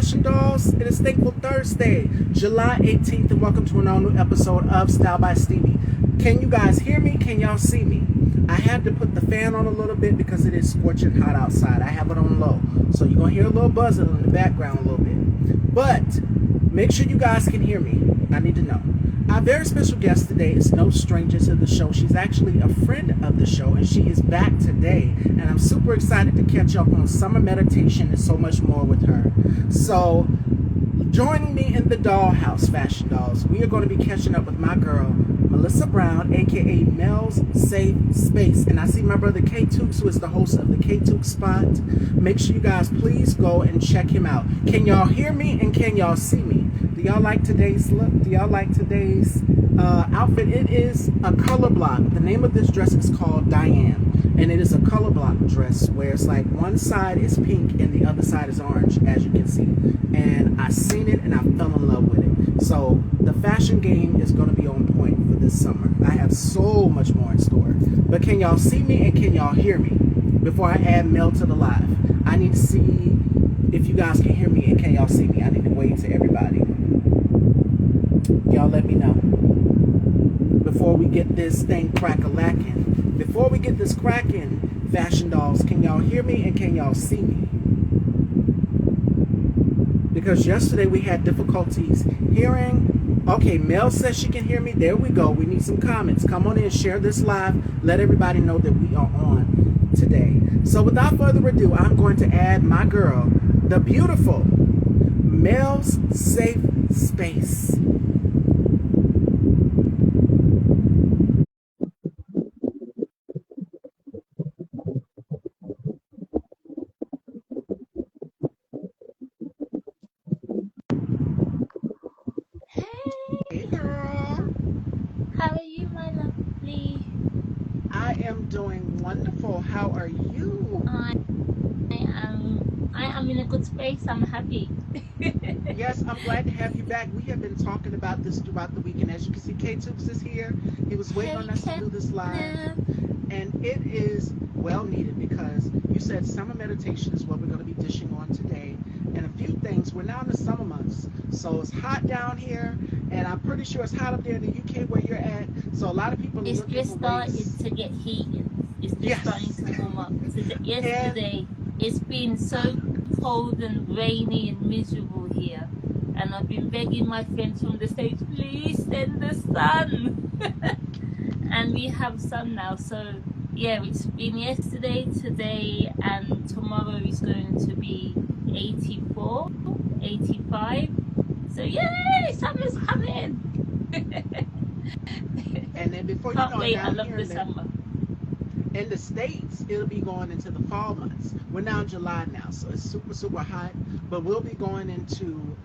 fashion dolls? It is Thankful Thursday, July 18th, and welcome to an all new episode of Style by Stevie. Can you guys hear me? Can y'all see me? I had to put the fan on a little bit because it is scorching hot outside. I have it on low, so you're going to hear a little buzzing in the background a little bit. But make sure you guys can hear me. I need to know. Our very special guest today is no stranger to the show. She's actually a friend of the show, and she is back today. And I'm super excited to catch up on summer meditation and so much more with her. So, joining me in the dollhouse, fashion dolls, we are going to be catching up with my girl, Melissa Brown, aka Mell's Safe Space. And I see my brother K Tukes, who is the host of the K Tukes Spot. Make sure you guys please go and check him out. Can y'all hear me and can y'all see me? Do y'all like today's look? Do y'all like today's outfit? It is a color block. The name of this dress is called Diane, and it is a color block dress where it's like one side is pink and the other side is orange, as you can see. And I seen it and I fell in love with it. So the fashion game is going to be on point for this summer. I have so much more in store. But can y'all see me and can y'all hear me? Before I add Mell to the live, I need to see if you guys can hear me and can y'all see me. I need to wave to everybody. Y'all let me know before we get this thing crack-a-lacking. Before we get this cracking, fashion dolls, can y'all hear me and can y'all see me? Because yesterday we had difficulties hearing. Okay, Mell says she can hear me. There we go. We need some comments. Come on in, share this live. Let everybody know that we are on today. So without further ado, I'm going to add my girl, the beautiful Mell's Safe Space. Hey girl. How are you, my lovely? I am doing wonderful. How are you? I am in a good space. I'm happy. Yes, I'm glad to have you back. We have been talking about this throughout the week, and as you can see, K Tukes is here. He was waiting on us to do this live, and it is well needed because you said summer meditation is what we're going to be dishing on today, and a few things. We're now in the summer months, so it's hot down here, and I'm pretty sure it's hot up there in the UK where you're at. So a lot of people are It's looking just for started ways. to get heated. It's just Yes. starting to warm up. Yesterday, it's been so cold and rainy and miserable here, and I've been begging my friends from the States, please send the sun. And we have sun now, so yeah, it's been yesterday, today, and tomorrow is going to be 84, 85. So yay, summer's coming. And then before you Can't know it, wait, I down love here the summer. in the States, it'll be going into the fall months. We're now in July now, so it's super, super hot. But we'll be going into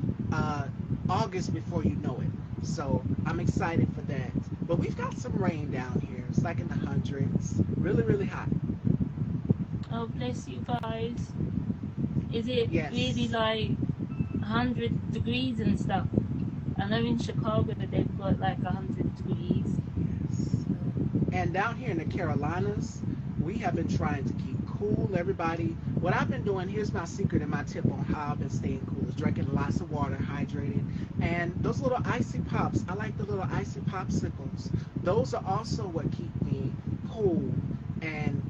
August before you know it. So I'm excited for that. But we've got some rain down here. It's like in the hundreds. Really, really hot. Oh, bless you guys. Is it Yes. really like 100 degrees and stuff? I know in Chicago they've got like 100 degrees. Yes. And down here in the Carolinas, we have been trying to keep cool, everybody. What I've been doing, here's my secret and my tip on how I've been staying cool, is drinking lots of water, hydrated. And those little icy pops, I like the little icy popsicles. Those are also what keep me cool and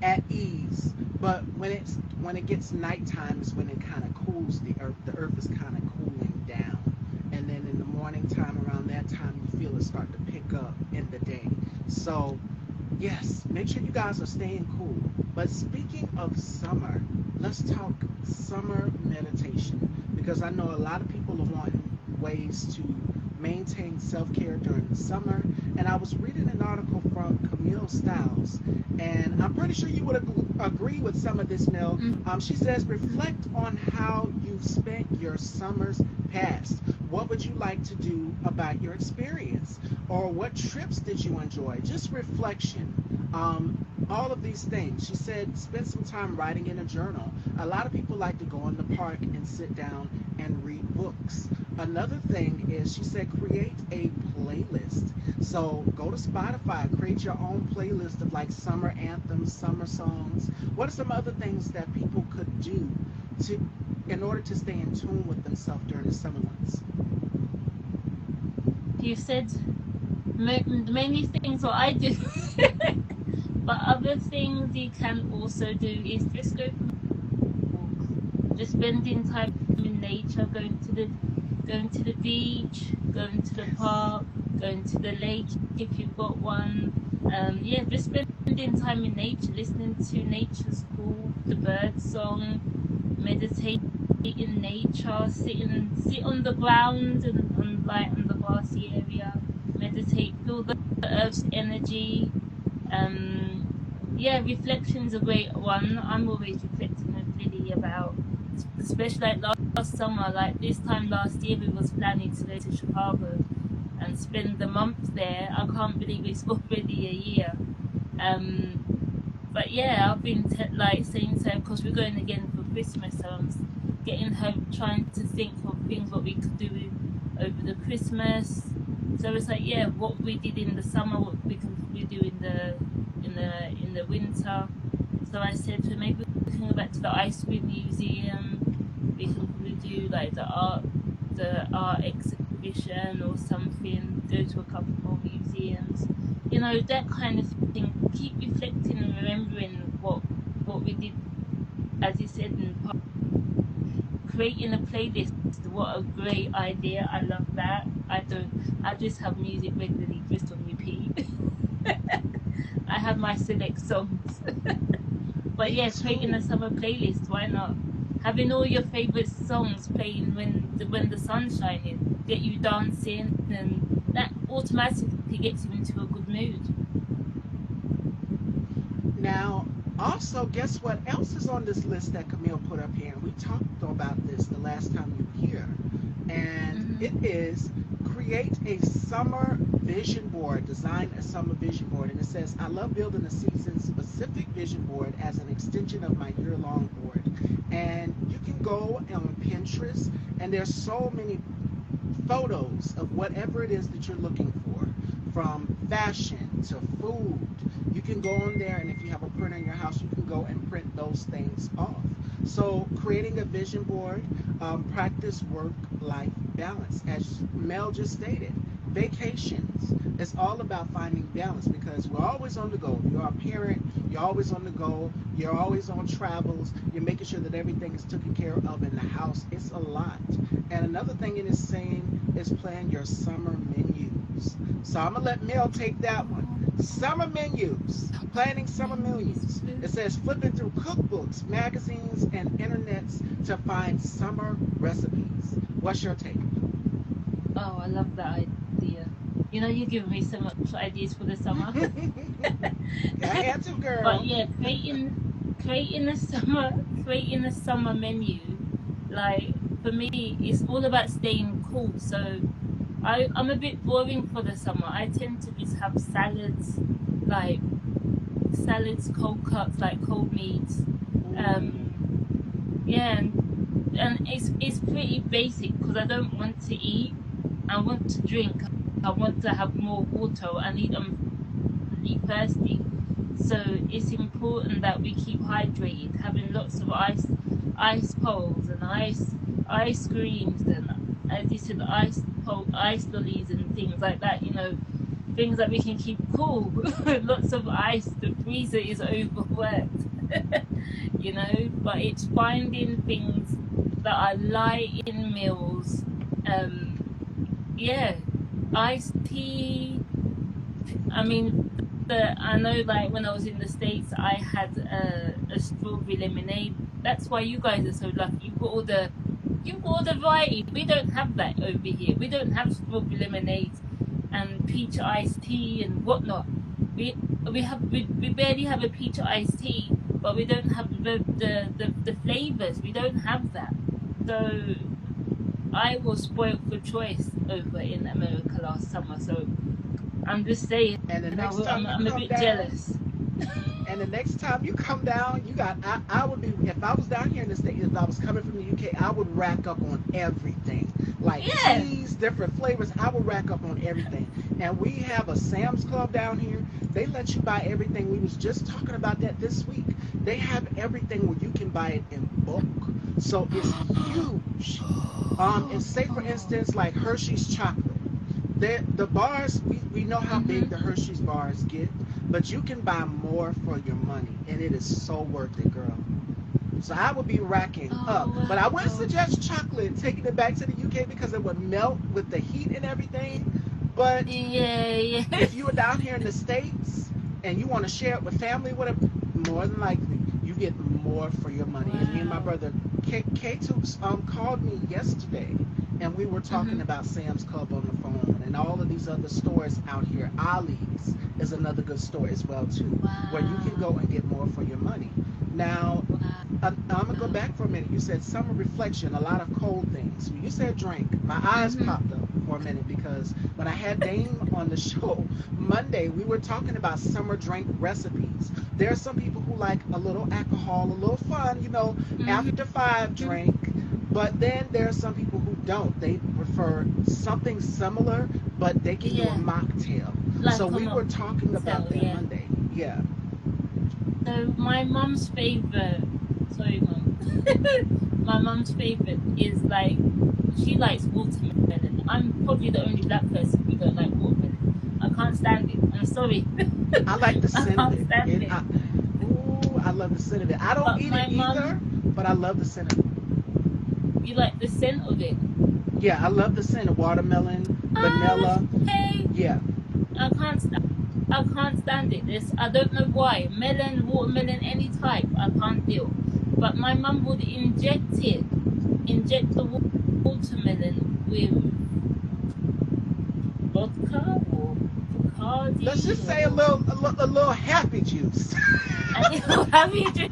at ease. But when it gets nighttime is when it kind of cools the earth. The earth is kind of cooling down. And then in the morning time, around that time, you feel it start to pick up in the day. So yes, make sure you guys are staying cool. But speaking of summer, let's talk summer meditation, because I know a lot of people are wanting ways to maintain self-care during the summer. And I was reading an article from Camille Styles, and I'm pretty sure you would agree with some of this, Mell. She says, reflect on how you've spent your summers past. What would you like to do about your experience? Or what trips did you enjoy? Just reflection. All of these things. She said, spend some time writing in a journal. A lot of people like to go in the park and sit down and read books. Another thing is, she said, create a playlist. So go to Spotify, create your own playlist of like summer anthems, summer songs. What are some other things that people could do to in order to stay in tune with themselves during the summer months? You said many things what I do. But other things you can also do is just go for walks, just spending time in nature, going to the beach, going to the Yes. park, going to the lake if you've got one. Yeah, just spending time in nature, listening to nature's call, the bird song, meditate in nature, sit on the ground and on the grassy area, meditate, feel the earth's energy. Um, yeah, reflection's a great one. I'm always reflecting with Lily about, especially like last summer, like this time last year, we was planning to go to Chicago and spend the month there. I can't believe it's already a year. Um, but yeah, I've been like saying to her, because we're going again for Christmas, so I'm getting her trying to think of things what we could do over the Christmas. So it's like, yeah, what we did in the summer, what we can probably do in the winter. So I said to her, maybe we can go back to the ice cream museum. We can probably do like the art exhibition or something. Go to a couple more museums. You know, that kind of thing. Keep reflecting and remembering what we did, as you said, in creating a playlist. What a great idea! I love that. I just have music regularly, just on repeat. I have my select songs. But Me yeah, creating a too. summer playlist. Why not? Having all your favorite songs playing when the sun's shining, get you dancing, and that automatically gets you into a good mood. Now, also, guess what else is on this list that Camille put up here? And we talked about this the last time you were here. And Hmm. it is create a summer vision board, design a summer vision board. And it says, I love building a season specific vision board as an extension of my year long board. And you can go on Pinterest, and there's so many photos of whatever it is that you're looking for, from fashion to food. You can go on there, and if you have a printer in your house, you can go and print those things off. So, creating a vision board, practice work life balance. As Mel just stated, vacations. It's all about finding balance because we're always on the go. You're a parent, you're always on the go, you're always on travels, you're making sure that everything is taken care of in the house. It's a lot. And another thing it is saying is plan your summer menus. So I'm gonna let Mel take that one. Summer menus, planning summer menus. It says flipping through cookbooks, magazines, and internets to find summer recipes. What's your take? Oh, I love that idea. You know, you're giving me so much ideas for the summer. I had to, But girl. yeah, creating a summer menu, like for me, it's all about staying cool. So I'm a bit boring for the summer. I tend to just have like salads, cold cuts, like cold meats. Ooh. Um, yeah, and it's pretty basic because I don't want to eat. I want to drink. I want to have more water. I'm really thirsty. So it's important that we keep hydrated, having lots of ice poles and ice creams and, as you said, ice lollies and things like that. You know, things that we can keep cool. Lots of ice. The freezer is overworked. You know, but it's finding things that are light in meals. Um, yeah, iced tea. I mean, I know, like when I was in the States, I had a strawberry lemonade. That's why you guys are so lucky. You've got all the variety. We don't have that over here. We don't have strawberry lemonades and peach iced tea and whatnot. We barely have a peach iced tea, but we don't have the flavors. We don't have that. So I was spoiled for choice over in America last summer. So I'm just saying, And the next time you I'm a come bit down, jealous. And the next time you come down, I would be, if I was down here in the States, if I was coming from the UK, I would rack up on everything. Like Yeah. teas, different flavors, I would rack up on everything. And we have a Sam's Club down here. They let you buy everything. We was just talking about that this week. They have everything where you can buy it in bulk. So it's huge. And say for instance, like Hershey's chocolate. The bars, we know how big Mhm. the Hershey's bars get, but you can buy more for your money, and it is so worth it, girl. So I would be racking up. Oh But I wouldn't wow. suggest chocolate, taking it back to the UK because it would melt with the heat and everything. But Yeah, yeah. if you were down here in the States and you want to share it with family, whatever, more than likely you get more for your money. And me and my Wow. brother K2 called me yesterday, and we were talking Mhm. about Sam's Club on the phone and all of these other stores out here. Ollie's is another good store as well too, where you can go Wow. and get more for your money. Now, I'm gonna go Wow. back for a minute. You said summer reflection, a lot of cold things. When you said drink, my eyes Mhm. popped up for a minute because when I had Dame on the show Monday, we were talking about summer drink recipes. There are some people who like a little alcohol, a little fun, Mhm. after five drink. But then there are some people who don't. They prefer something similar, but they can do a Yeah. mocktail. So Like a we were talking about mocktail, that yeah. Monday. Yeah. So my mum's favorite, sorry, mum. My mum's favorite is like she likes watermelon. I'm probably the only black person who don't like watermelon. I can't stand it. I'm sorry. I like the I scent of can't it. stand it. Ooh, I love the scent of it. I don't But eat it my either, mum, but I love the scent of it. you like the scent of it. Yeah, I love the scent of watermelon, Ah, vanilla. okay. Yeah. I can't. I can't stand it. This I don't know why. Melon, watermelon, any type, I can't deal. But my mum would inject the watermelon with vodka or Let's Bacardi just say a or little, a little happy juice. and it will have you just.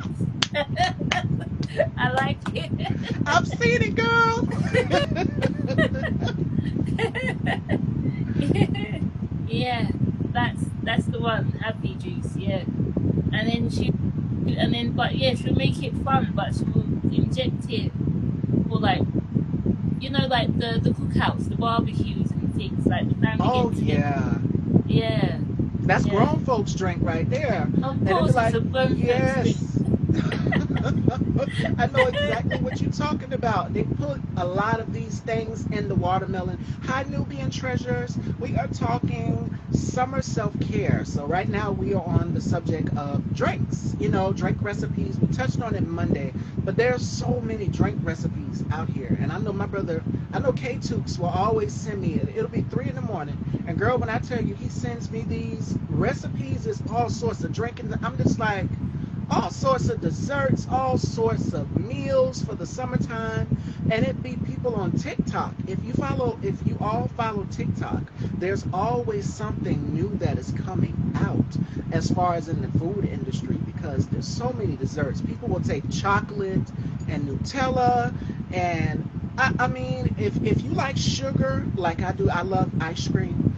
I like it. I've seen it, girl. Yeah, that's the one. Happy juice. Yeah, and then but yeah, she'll make it fun, but she'll inject it for like like the cookouts, the barbecues and things, like the family Oh get together. yeah. Yeah, That's yeah. grown folks drink right there. Of And it'd be course, it's like, a grown folks drink. yes. I know exactly what you're talking about. They put a lot of these things in the watermelon. Hi, Nubian treasures. We are talking summer self care. So, right now, we are on the subject of drinks, drink recipes. We touched on it Monday, but there's so many drink recipes out here. And I know K Tukes will always send me it. It'll be 3 in the morning. And, girl, when I tell you he sends me these recipes, it's all sorts of drinking. I'm just like, all sorts of desserts, all sorts of meals for the summertime, and it be people on TikTok. If you all follow TikTok, there's always something new that is coming out as far as in the food industry because there's so many desserts. People will take chocolate and Nutella and I mean, if you like sugar like I do, I love ice cream.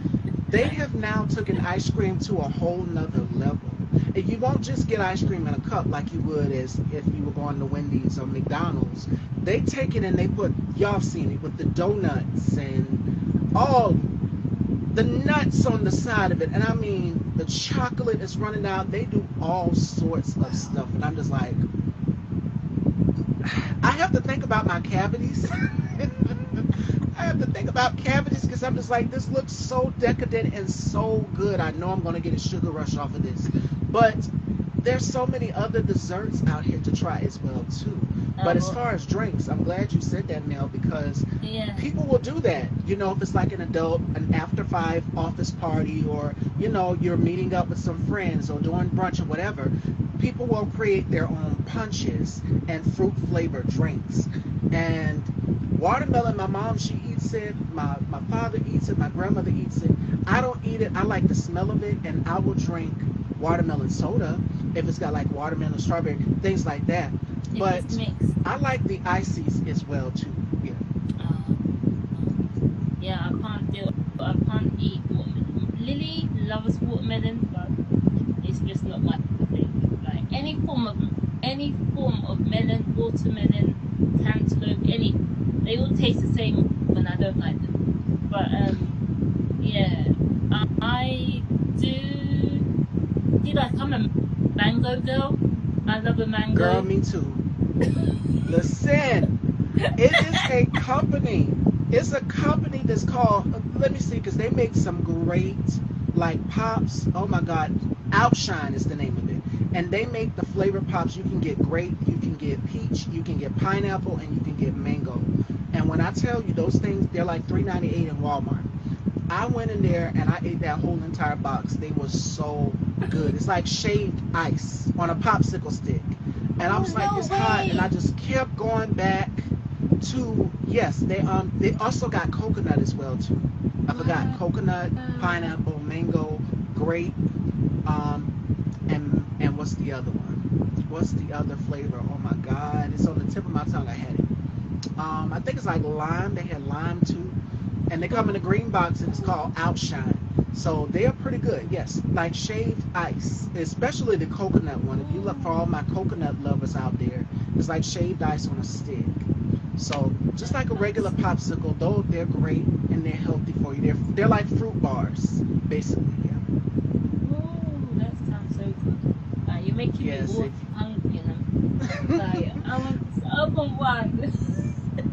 They have now taken ice cream to a whole nother level. And you won't just get ice cream in a cup like you would as if you were going to Wendy's or McDonald's. They take it and they put, y'all seen it, with the donuts and all the nuts on the side of it. And I mean, the chocolate is running out. They do all sorts of stuff. And I'm just like, I have to think about my cavities. I have to think about cavities because I'm just like, this looks so decadent and so good. I know I'm going to get a sugar rush off of this. But there's so many other desserts out here to try as well, too. But as Well, far as drinks, I'm glad you said that, Mel, because yeah. people will do that. If it's like an after five office party or, you're meeting up with some friends or doing brunch or whatever, people will create their own punches and fruit flavored drinks. And watermelon, my mom, she eats it. My father eats it. My grandmother eats it. I don't eat it. I like the smell of it, and I will drink watermelon soda if it's got like watermelon, strawberry, things like that. If But it's mixed. I like the ices as well too. Yeah. Uh, yeah, I can't do. I can't eat watermelon. Lily loves watermelon, but it's just not my thing. Like any form of melon, watermelon, cantaloupe, any, they all taste the same and I don't like them. But yeah, I do. See, like I'm a mango girl. I love a Girl, mango. me too. Listen, it is a company. It's a company that's called. Let me see, because they make some great like pops. Oh my God, Outshine is the name of it, and they make the flavor pops. You can get grape, you can get peach, you can get pineapple, and you can get mango. And when I tell you those things, they're like $3.98 in Walmart. I went in there and I ate that whole entire box. They were so good. It's like shaved ice on a popsicle stick. And I Oh was like, no it's hot, and I way! just kept going back to yes. They also got coconut as well too. I forgot coconut, Wow. pineapple, mango, grape, and what's the other one? What's the other flavor? Oh my God, it's on the tip of my tongue. I had it. I think it's like lime. They had lime too, and they come in a green box, and it's called Outshine. So they are pretty good. Yes, like shaved ice, especially the coconut one. If you look for all my coconut lovers out there, it's like shaved ice on a stick. So just like a regular That's popsicle, though they're great and they're healthy for you. They're like fruit bars, basically. Yeah. that sounds so good. You're making me Yes. all If hungry, you know. Like I want this other one.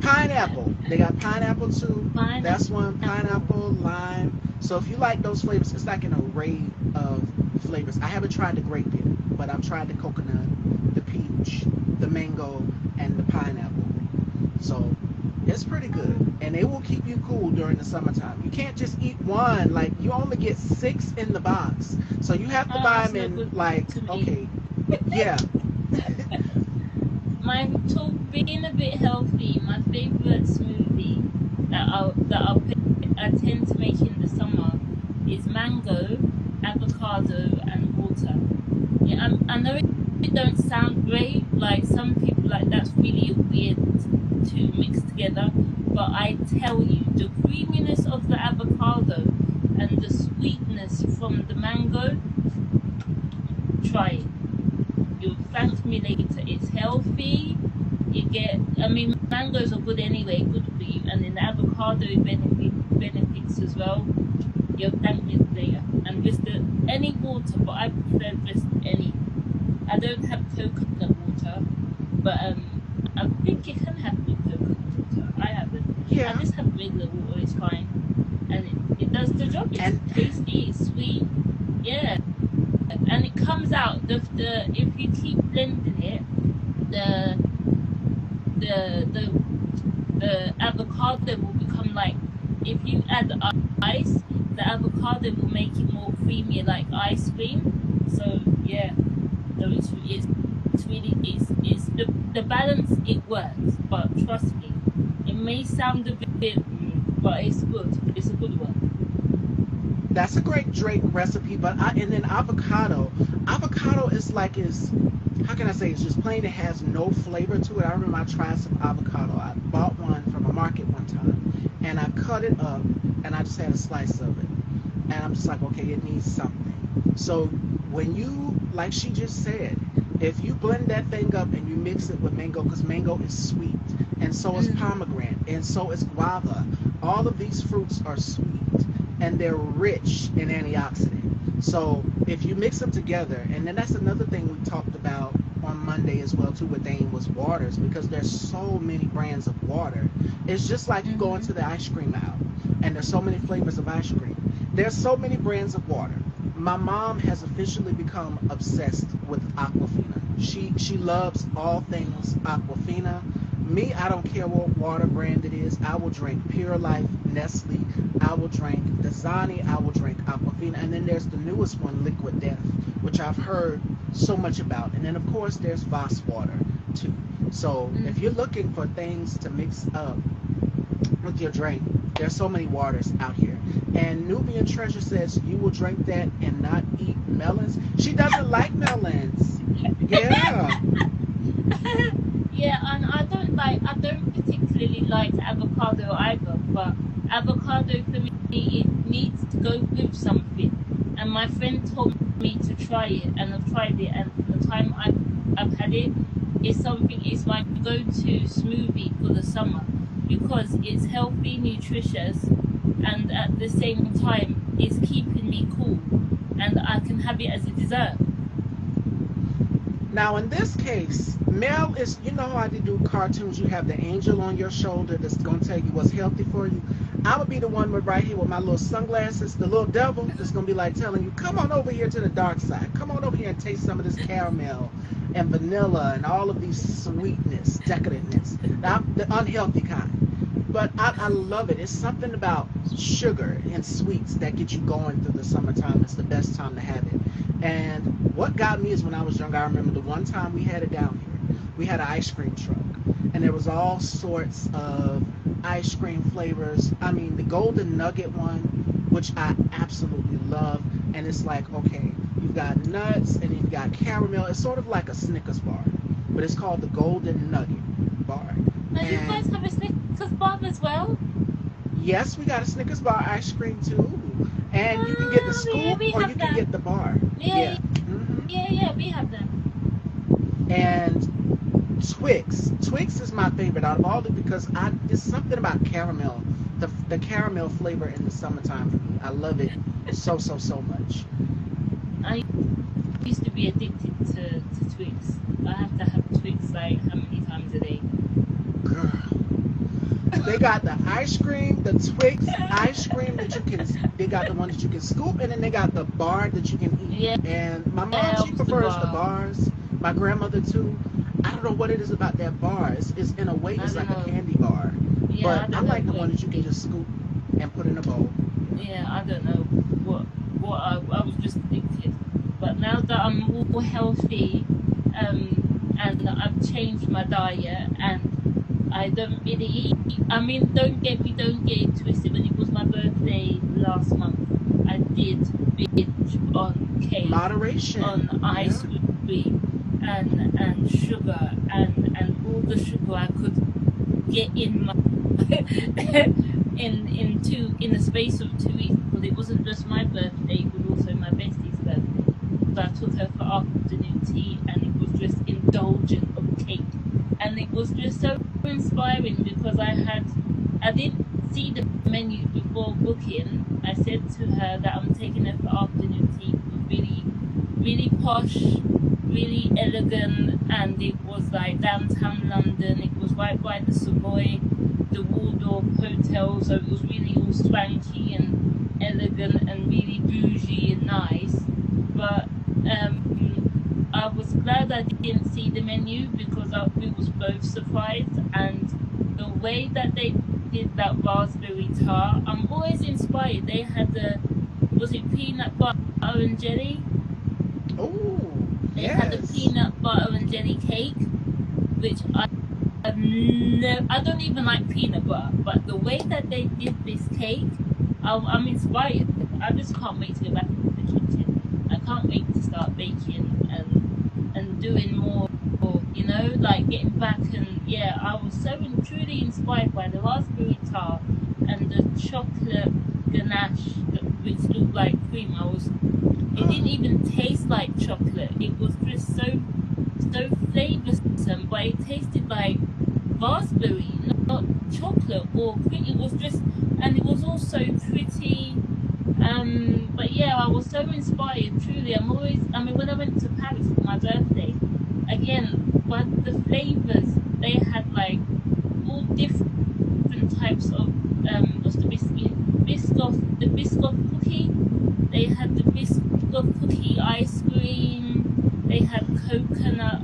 pineapple. They got pineapple too. That's one. Pineapple. Pineapple, lime. So if you like those flavors, it's like an array of flavors. I haven't tried the grape yet, but I've tried the coconut, the peach, the mango, and the pineapple. So it's pretty good. And they will keep you cool during the summertime. You can't just eat one. Like you only get 6 in the box. So you have to Oh, buy that's them no in good like, to me. okay, yeah. My talk being a bit healthy. My favorite smoothie I tend to make in the summer is mango, avocado, and water. Yeah, I know it don't sound great. Like some people, like that's really weird to mix together. But I tell you, the creaminess of the avocado and the sweetness from the mango, try it. You'll thank me later. It's healthy. You get, I mean, mangoes are good anyway, good for you, and then the avocado benefits as well. You'll thank me later. And just any water, but I prefer just any. I don't have coconut water, but I think you can have good coconut water. I haven't. I Yeah. just have regular water. It's fine, and it does the job. It's And tasty. It's sweet. Yeah, and it comes out. The if you keep blending it, the the the the avocado will become like, if you add ice, the avocado will make it more creamy like ice cream. So yeah, so it's really it's the balance, it works, but trust me, it may sound a bit but it's good. It's a good one. that's a great Drake recipe, but and then avocado is like is how can I say it's just plain. It has no flavor to it. I remember I tried some avocado. I bought one from a market one time, and I cut it up, and I just had a slice of it, and I'm just like, okay, it needs something. So when you, like she just said, if you blend that thing up and you mix it with mango, because mango is sweet, and so is Mm. pomegranate, and so is guava. All of these fruits are sweet and they're rich in antioxidant. So if you mix them together, and then that's another thing we talked about on Monday as well too with Dane was waters, because there's so many brands of water. It's just like you go Mm-hmm. into the ice cream aisle and there's so many flavors of ice cream. There's so many brands of water. My mom has officially become obsessed with Aquafina. She loves all things Aquafina. Me, I don't care what water brand it is. I will drink Pure Life, Nestle. I will drink Dasani. I will drink Aquafina. And then there's the newest one, Liquid Death, which I've heard so much about. And then, of course, there's Voss water, too. So if you're Mm-hmm. looking for things to mix up with your drink, there's so many waters out here. And Nubian Treasure says you will drink that and not eat melons. She doesn't like melons. Yeah. Yeah, and I don't particularly like avocado either, but avocado for me, it needs to go with something. And my friend told me to try it, and I've tried it, and from the time I've had it, it's my go-to smoothie for the summer because it's healthy, nutritious, and at the same time it's keeping me cool, and I can have it as a dessert. Now, in this case, Mel is, you know how they do cartoons, you have the angel on your shoulder that's going to tell you what's healthy for you. I would be the one with right here with my little sunglasses, the little devil that's going to be like telling you, come on over here to the dark side. Come on over here and taste some of this caramel and vanilla and all of these sweetness, decadentness, the unhealthy kind. But I love it. It's something about sugar and sweets that get you going through the summertime. It's the best time to have it. And what got me is when I was young, I remember the one time we had it down here. We had an ice cream truck, and there was all sorts of ice cream flavors. I mean, the golden nugget one, which I absolutely love. And it's like, okay, you've got nuts and you've got caramel. It's sort of like a Snickers bar, but it's called the golden nugget bar. Now, you guys And have a Snickers bar as well? yes, we got a Snickers bar ice cream too. And you can get the Yeah, scoop we or you have can that. get the bar. Yeah, Yeah. yeah, we have them. And Twix is my favorite out of all the because there's something about caramel, the caramel flavor in the summertime for me. I love it so much. I used to be addicted to Twix. I have to have Twix like how many times a day? Girl, they got the ice cream, the Twix ice cream that you can. They got the one that you can scoop, and then they got the bar that you can eat. Yeah, And my mom, she the prefers the bar. bars. My grandmother too. I don't know what it is about that bar. It's in a way, I it's don't like a know. candy bar. Yeah, I But I don't know like the what one that you can it just scoop and put in a bowl. Yeah, I don't know what I was just addicted. But now that I'm more healthy, and I've changed my diet and I don't really eat. I mean, don't get it twisted. When it was my birthday last month, I did binge on cake, Moderation. on Yeah. ice cream, and sugar and all the sugar I could get in my in the space of 2 weeks, because it wasn't just my birthday, it was also my bestie's birthday. So I took her for afternoon tea, and it was just indulgent of cake, and it was just so inspiring because I didn't see the menu before booking. I said to her that I'm taking her for afternoon tea. It was really posh, really elegant, and it was like downtown London. It was right by the Savoy, the Waldorf Hotel, so it was really all swanky and elegant and really bougie and nice. But I was glad I didn't see the menu because we was both surprised, and the way that they did that raspberry tart, I'm always inspired. They had was it peanut butter and jelly? Oh, They had the yes. peanut butter and jelly cake, which I don't even like peanut butter, but the way that they did this cake, I'm inspired. I just can't wait to go back into the kitchen. I can't wait to start baking and doing more, like getting back. And yeah, I was so truly inspired by the raspberry tart and the chocolate ganache, which looked like cream. It didn't even taste like chocolate. It was just so flavoursome, but it tasted like raspberry, not chocolate or cream. It was just, and it was also pretty. But yeah, I was so inspired. Truly, I mean, when I went to Paris for my birthday, again, but the flavors they had like all different types of what's the biscoff cookie. They had the biscoff cookie ice cream. They had coconut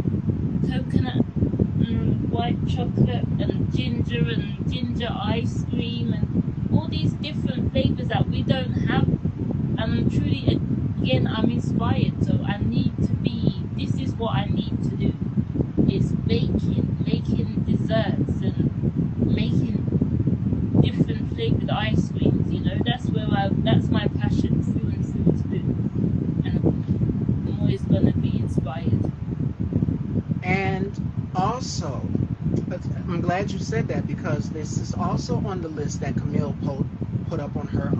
and white chocolate and ginger ice cream and all these different flavors that we don't have. And I'm truly, again, I'm inspired. So I need to be. This is what I need to do. Is making desserts and making different flavored ice creams. That's my passion through and through to do. And I'm always gonna be inspired. And also, I'm glad you said that because this is also on the list that Camille put up on her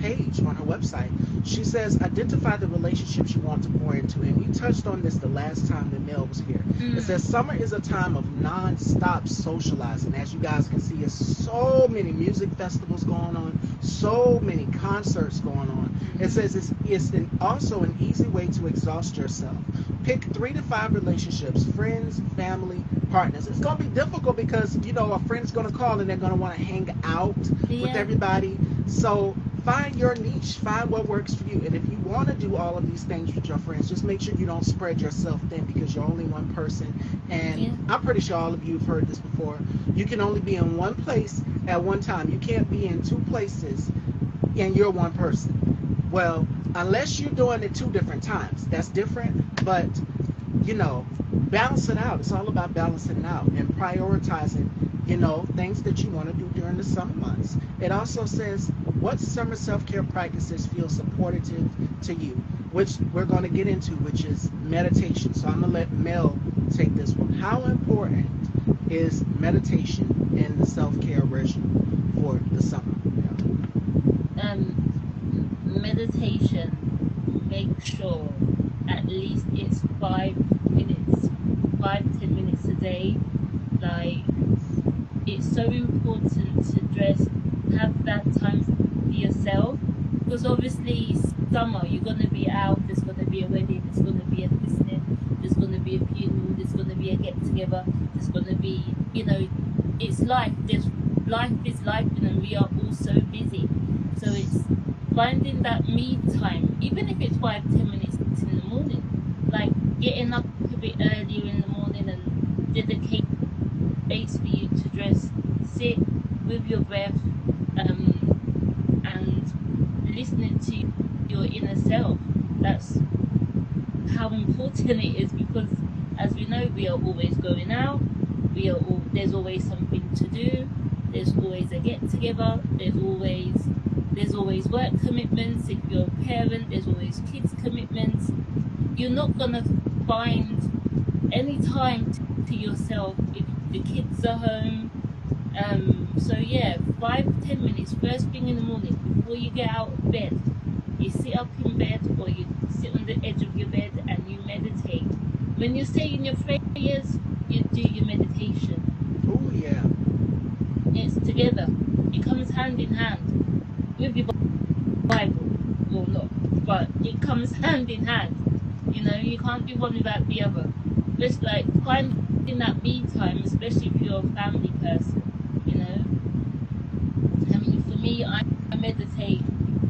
page on her website. She says, identify the relationships you want to pour into. And we touched on this the last time that Mel was here. It says summer is a time of non-stop socializing. As you guys can see, there's so many music festivals going on, so many concerts going on. It says also an easy way to exhaust yourself. Pick 3 to 5 relationships, friends, family, partners. It's going to be difficult because, you know, a friend's going to call and they're going to want to hang out with everybody. So find your niche, find what works for you. And if you want to do all of these things with your friends, just make sure you don't spread yourself thin because you're only one person. And I'm pretty sure all of you have heard this before. You can only be in one place at one time. You can't be in 2 places and you're one person. Well, unless you're doing it 2 different times, that's different. But, you know, balance it out. It's all about balancing it out and prioritizing, you know, things that you want to do during the summer months. It also says, what summer self-care practices feel supportive to you, which we're going to get into, which is meditation. So I'm going to let Mel take this one. How important is meditation in the self-care regimen for the summer? Meditation, make sure at least it's 5 minutes, 5-10 minutes a day. Like, it's so important to just have that time for yourself, because obviously summer you're going to be out, there's going to be a wedding, there's going to be a christening, there's going to be a funeral, there's going to be a get together, there's going to be, you know, it's life, life is life, and we are all so busy. So it's finding that me time, even if it's 5-10 minutes in the morning, like getting up a bit earlier in the morning and dedicate space for you to just sit with your breath, and listening to your inner self. That's how important it is, because as we know, we are always going out, there's always something to do, there's always a get together, there's always work commitments. If you're a parent, there's always kids commitments. You're not gonna find any time to yourself if the kids are home. So yeah, 5-10 minutes first thing in the morning before you get out of bed. You sit up in bed or you sit on the edge of your bed and you meditate. When you're saying your prayers, you do your meditation. Oh yeah. It's together. It comes hand in hand with your Bible. Well, not, but it comes hand in hand. You know, you can't do one without the other. Just like finding that me time, especially if you're a family person. You know, I mean, for me, I meditate.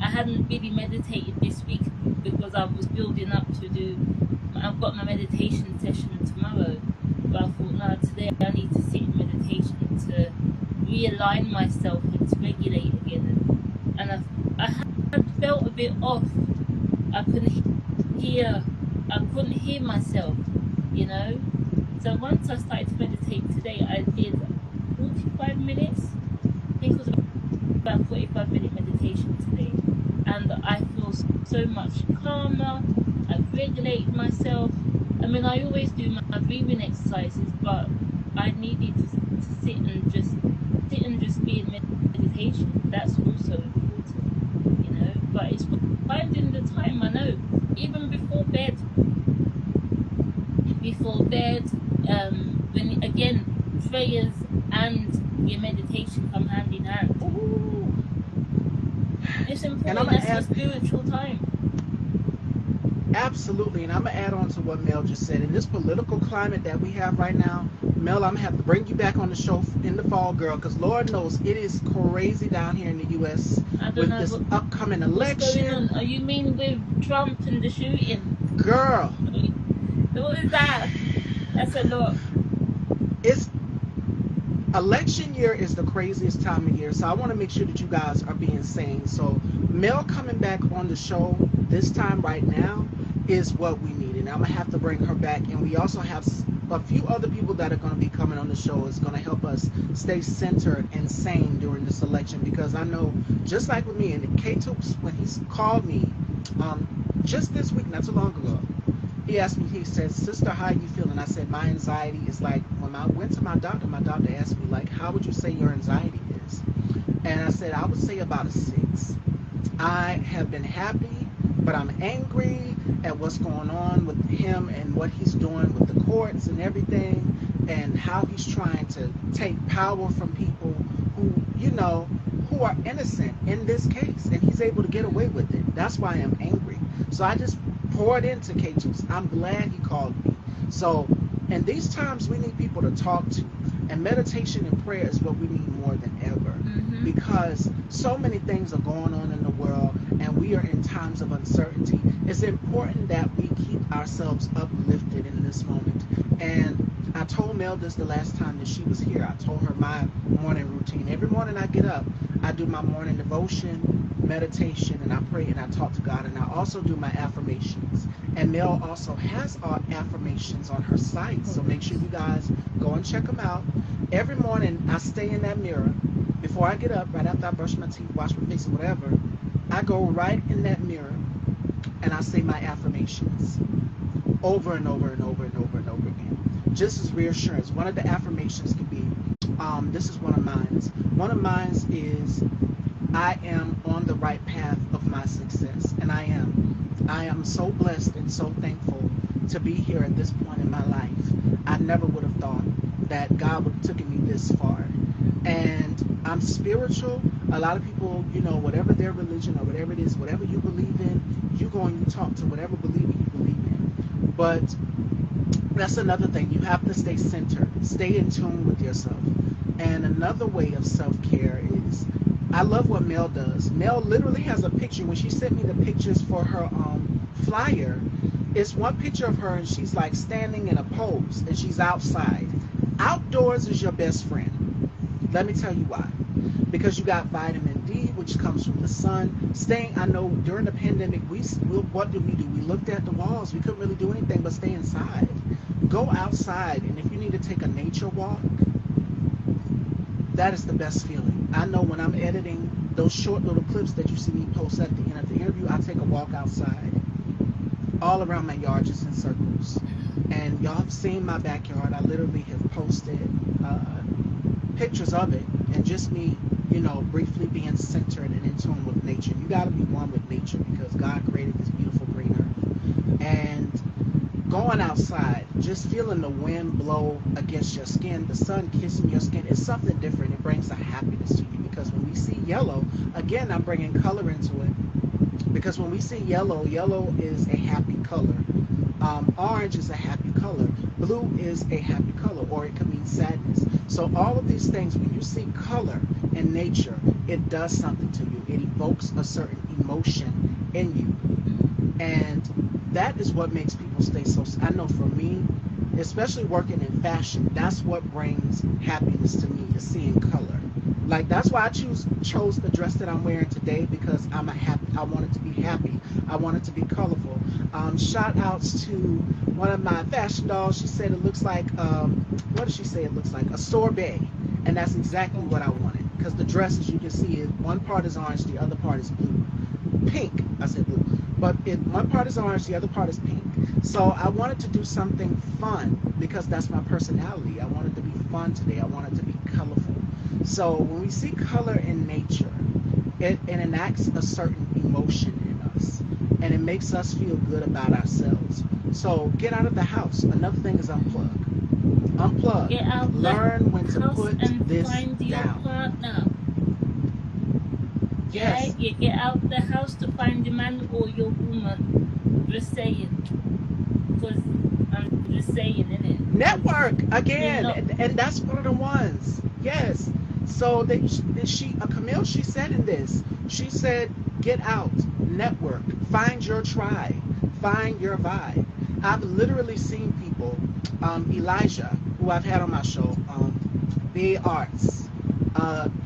I hadn't really meditated this week because I was building up to do. I've got my meditation session tomorrow, but I thought, no, today I need to sit in meditation to realign myself and to regulate again. And I had felt a bit off. I couldn't hear myself, you know. So once I started to meditate today, I did 45 minutes. I think it was about 45-minute meditation today, and I feel so much calmer. I've regulated myself. I mean, I always do my breathing exercises, but I needed to sit and just be in meditation. That's also important, you know. But it's finding the time. I know, even before bed. When again, prayers and your meditation come hand in hand. Ooh. It's important. That's your spiritual time. Absolutely, and I'm going to add on to what Mel just said. In this political climate that we have right now, Mel, I'm going to have to bring you back on the show in the fall, girl, because Lord knows it is crazy down here in the U.S. with this upcoming election. What's going on? Oh, you mean with Trump and the shooting? Girl. What is that? That's a lot. It's election year is the craziest time of year, so I want to make sure that you guys are being sane. So Mel coming back on the show this time right now is what we need, and I'm gonna have to bring her back. And we also have a few other people that are going to be coming on the show. Is going to help us stay centered and sane during this election, because I know, just like with me, and K-Toops, when he called me just this week, not too long ago, he asked me, he said, "Sister, how you feeling?" I said, my anxiety is like, when I went to my doctor asked me, like, how would you say your anxiety is? And I said, I would say about a 6. I have been happy, but I'm angry at what's going on with him and what he's doing with the courts and everything, and how he's trying to take power from people who, who are innocent in this case, and he's able to get away with it. That's why I'm angry. So I just poured into K2. I'm glad he called me. So in these times, we need people to talk to, and meditation and prayer is what we need more than ever, because so many things are going on in the world, and we are in times of uncertainty. It's important that we keep ourselves uplifted in this moment. And I told Mel this the last time that she was here. I told her my morning routine. Every morning I get up, I do my morning devotion, meditation, and I pray and I talk to God, and I also do my affirmations. And Mel also has our affirmations on her site, so make sure you guys go and check them out. Every morning I stay in that mirror before I get up, right after I brush my teeth, wash my face, or whatever. I go right in that mirror and I say my affirmations over and over and over and over and over again, just as reassurance. One of the affirmations can be, this is one of mine. One of mine is, I am on the right path of my success, and I am. I am so blessed and so thankful to be here at this point in my life. I never would have thought that God would have taken me this far. And I'm spiritual. A lot of people, whatever their religion or whatever it is, whatever you believe in, you go and you talk to whatever believer you believe in. But that's another thing. You have to stay centered, stay in tune with yourself. And another way of self-care is, I love what Mel does. Mel literally has a picture. When she sent me the pictures for her flyer, it's one picture of her and she's like standing in a pose and she's outside. Outdoors is your best friend. Let me tell you why. Because you got vitamin D, which comes from the sun. I know during the pandemic, what did we do? We looked at the walls. We couldn't really do anything but stay inside. Go outside, and if you need to take a nature walk, that is the best feeling. I know when I'm editing those short little clips that you see me post at the end of the interview, I take a walk outside, all around my yard, just in circles. And y'all have seen my backyard. I literally have posted pictures of it, and just me, briefly being centered and in tune with nature. You got to be one with nature, because God created this beautiful green earth. And going outside, just feeling the wind blow against your skin, the sun kissing your skin, it's something different. It brings a happiness to you, because when we see yellow, again, I'm bringing color into it, because when we see yellow, yellow is a happy color. Orange is a happy color. Blue is a happy color, or it could mean sadness. So all of these things, when you see color in nature, it does something to you. It evokes a certain emotion in you. And that is what makes people stay so. I know for me, especially working in fashion, that's what brings happiness to me, is seeing color. Like, that's why I chose the dress that I'm wearing today, because I want it to be happy. I want it to be colorful. Shout outs to one of my fashion dolls. She said it looks like, what did she say it looks like? A sorbet. And that's exactly what I wanted. Because the dress, as you can see, one part is orange, the other part is blue. Pink, I said blue. But one part is orange, the other part is pink. So I wanted to do something fun, because that's my personality. I wanted to be fun today. I wanted to be colorful. So when we see color in nature, it enacts a certain emotion in us, and it makes us feel good about ourselves. So get out of the house. Another thing is unplug. Unplug. Get out Learn when the to house put and this find your down. partner. Yes. Yeah, you get out the house to find your man or your woman. Just saying. Because I'm just saying, innit? Network again, You're not- and that's one of the ones. Yes. So Camille, she said in this, she said, get out, network, find your tribe, find your vibe. I've literally seen people, Elijah, who I've had on my show, Big Arts.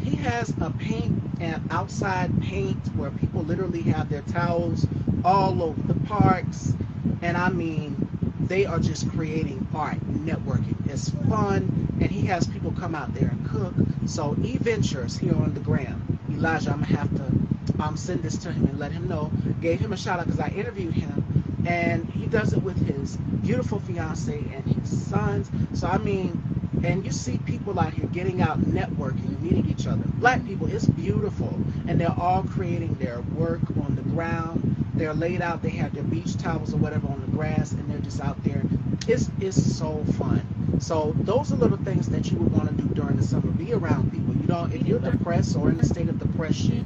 He has a paint and outside paint where people literally have their towels all over the parks, and I mean, they are just creating art, networking. It's fun, and he has people come out there and cook. So E-Ventures here on the gram, Elijah, I'm gonna have to send this to him and let him know. Gave him a shout out because I interviewed him, and he does it with his beautiful fiance and his sons. So I mean, And you see people out here getting out, networking, meeting each other. Black people, it's beautiful. And they're all creating their work on the ground. They're laid out, they have their beach towels or whatever on the grass, and they're just out there. It's so fun. So those are little things that you would want to do during the summer. Be around people. You know, if you're depressed or in a state of depression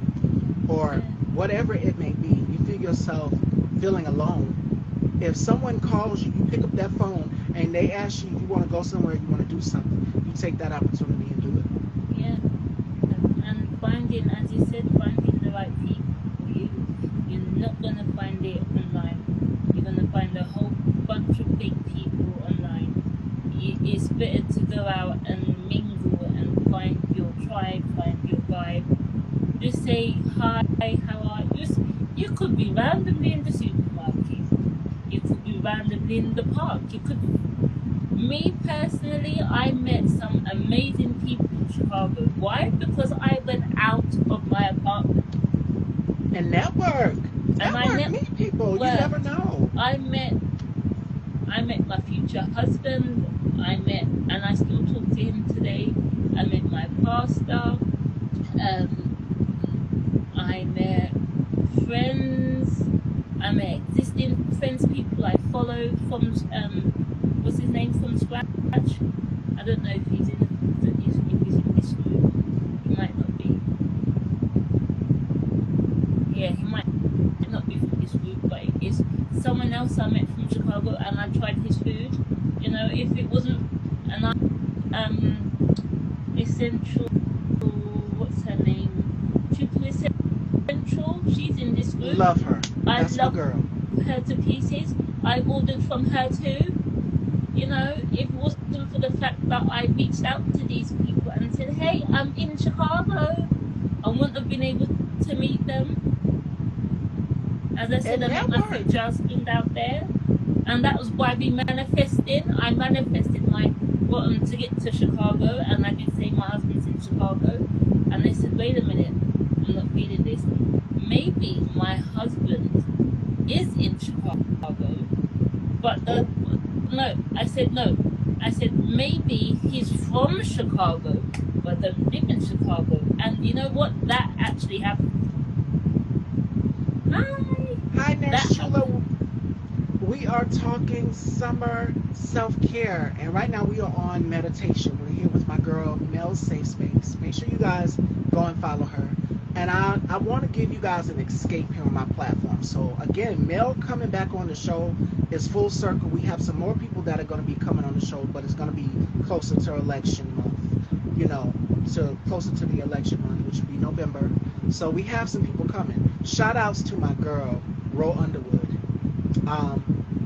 or whatever it may be, you feel yourself feeling alone. If someone calls you, you pick up that phone and they ask you, you want to go somewhere, you want to do something, you take that opportunity and do it. Yeah. And finding, as you said, finding the right people for you. You're not going to find it online. You're going to find a whole bunch of fake people online. It's better to go out and mingle and find your tribe, find your vibe. Just say hi, how are you? You could be randomly in the supermarket. You could be randomly in the park. You could. Me personally, I met some amazing people in Chicago. Why? Because I went out of my apartment. And network. And I Meet people. You never know. I met my future husband. And I still talk to him today. I met my pastor. I met friends. I met existing friends, people I follow from what's his name, from scratch. I don't know if he's in this group. He might not be. Yeah, he might not be from this group, but it's someone else I met from Chicago, and I tried his food. You know, if it wasn't essential, what's her name? Triple Essential. She's in this group. Love her. That's I love my girl. her to pieces. I ordered from her too. You know, if it wasn't for the fact that I reached out to these people and said, hey, I'm in Chicago, I wouldn't have been able to meet them. As I said, I met my future husband out there. And that was why we manifested. I manifested my wanting to get to Chicago, and I did say my husband's in Chicago. And they said, wait a minute, I'm not feeling this. Maybe my husband is in Chicago, but no, I said no. I said maybe he's from Chicago, but doesn't live in Chicago. And you know what? That actually happened. Hi, Nashula. We are talking summer self-care, and right now we are on meditation. We're here with my girl, Mell Safe Space. Make sure you guys go and follow her. And I want to give you guys an escape here on my platform. So again, Mell coming back on the show is full circle. We have some more people that are going to be coming on the show, but it's going to be closer to election month, you know, so closer to the election month, which will be November. So we have some people coming. Shout outs to my girl, Ro Underwood.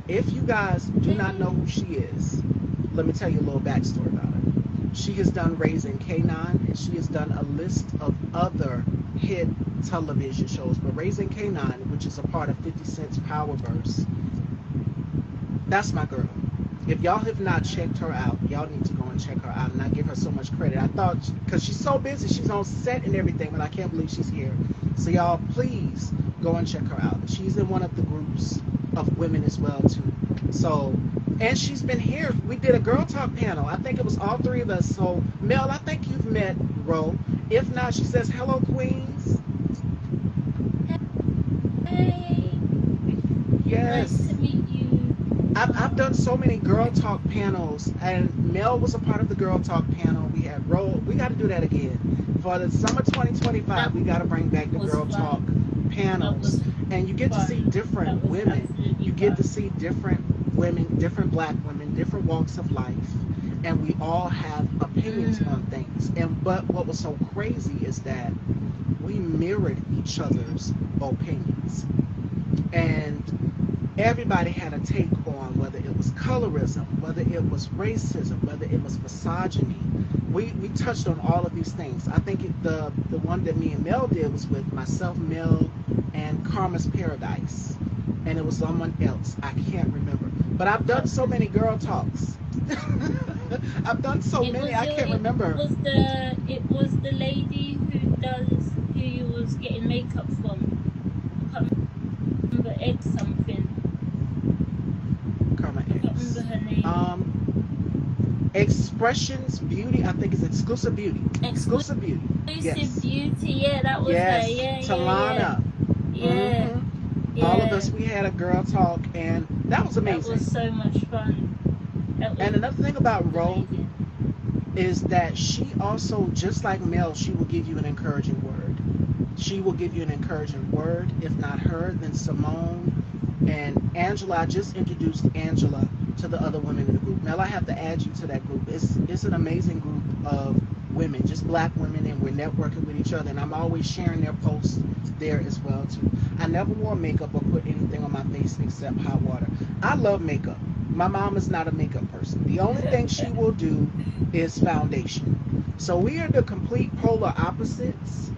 If you guys do not know who she is, let me tell you a little backstory about her. She has done Raising K9, and she has done a list of other hit television shows. But Raising K9, which is a part of 50 Cent's Powerverse, that's my girl. If y'all have not checked her out, y'all need to go and check her out, and I give her so much credit. I thought, because she's so busy, she's on set and everything, but I can't believe she's here. So y'all, please go and check her out. She's in one of the groups of women as well too. So, and she's been here. We did a girl talk panel. I think it was all three of us. So Mel, I think you've met Ro. If not, she says hello, queens. Hey. Yes. Nice to meet you. I've done so many girl talk panels, and Mel was a part of the girl talk panel. We had Ro. We got to do that again for the summer 2025. We got to bring back the girl talk panels, and you get to see different women. You get to see different women, different black women, different walks of life, and we all have opinions on things. But what was so crazy is that we mirrored each other's opinions, and everybody had a take on whether it was colorism, whether it was racism, whether it was misogyny. We touched on all of these things. I think the one that me and Mel did was with myself, Mel, and Karma's Paradise, and it was someone else. I can't remember. But I've done so many girl talks. I've done so many. I can't remember. It was the lady who you was getting makeup from. I can't remember X something. Karma I can't X. remember her name. Expressions Beauty. I think it's Exclusive Beauty. Exclusive Beauty. Exclusive Yes. Beauty. Yeah, that was her. Yes. Yeah, yeah, yeah. Talana. Yeah, Mm-hmm. All of yeah. us, we had a girl talk, and that was That was amazing. so much fun. That was And another thing about Ro amazing. is that she also, just like Mel, she will give you an encouraging word. She will give you an encouraging word. If not her, then Simone and Angela. I just introduced Angela to the other women in the group. Mel, I have to add you to that group. It's an amazing group of women, just black women, and we're networking with each other. And I'm always sharing their posts there as well too. I never wore makeup or put anything on my face except hot water. I love makeup. My mom is not a makeup person. The only thing she will do is foundation. So we are the complete polar opposites.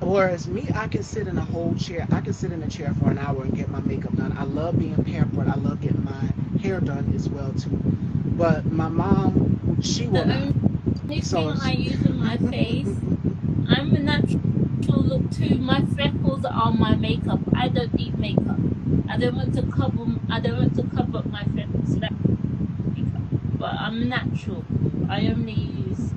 Whereas me, I can sit in a whole chair. I can sit in a chair for an hour and get my makeup done. I love being pampered. I love getting my hair done as well too. But my mom, she will The not. only So thing I use on my face, I'm a natural look too. My freckles are my makeup. I don't need makeup. I don't want to cover. I don't want to cover up my freckles. So that's makeup. But I'm natural. I only use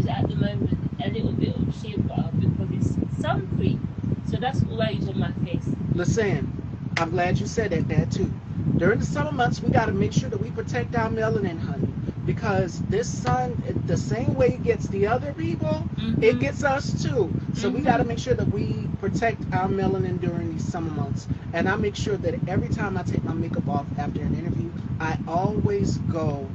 at the moment a little bit of shea butter because it's sun cream. So that's all I use on my face. listen, I'm glad you said that too. During the summer months, we got to make sure that we protect our melanin, honey, because this sun, the same way it gets the other people, it gets us too. So we got to make sure that we protect our melanin during these summer months. And I make sure that every time I take my makeup off after an interview, I always go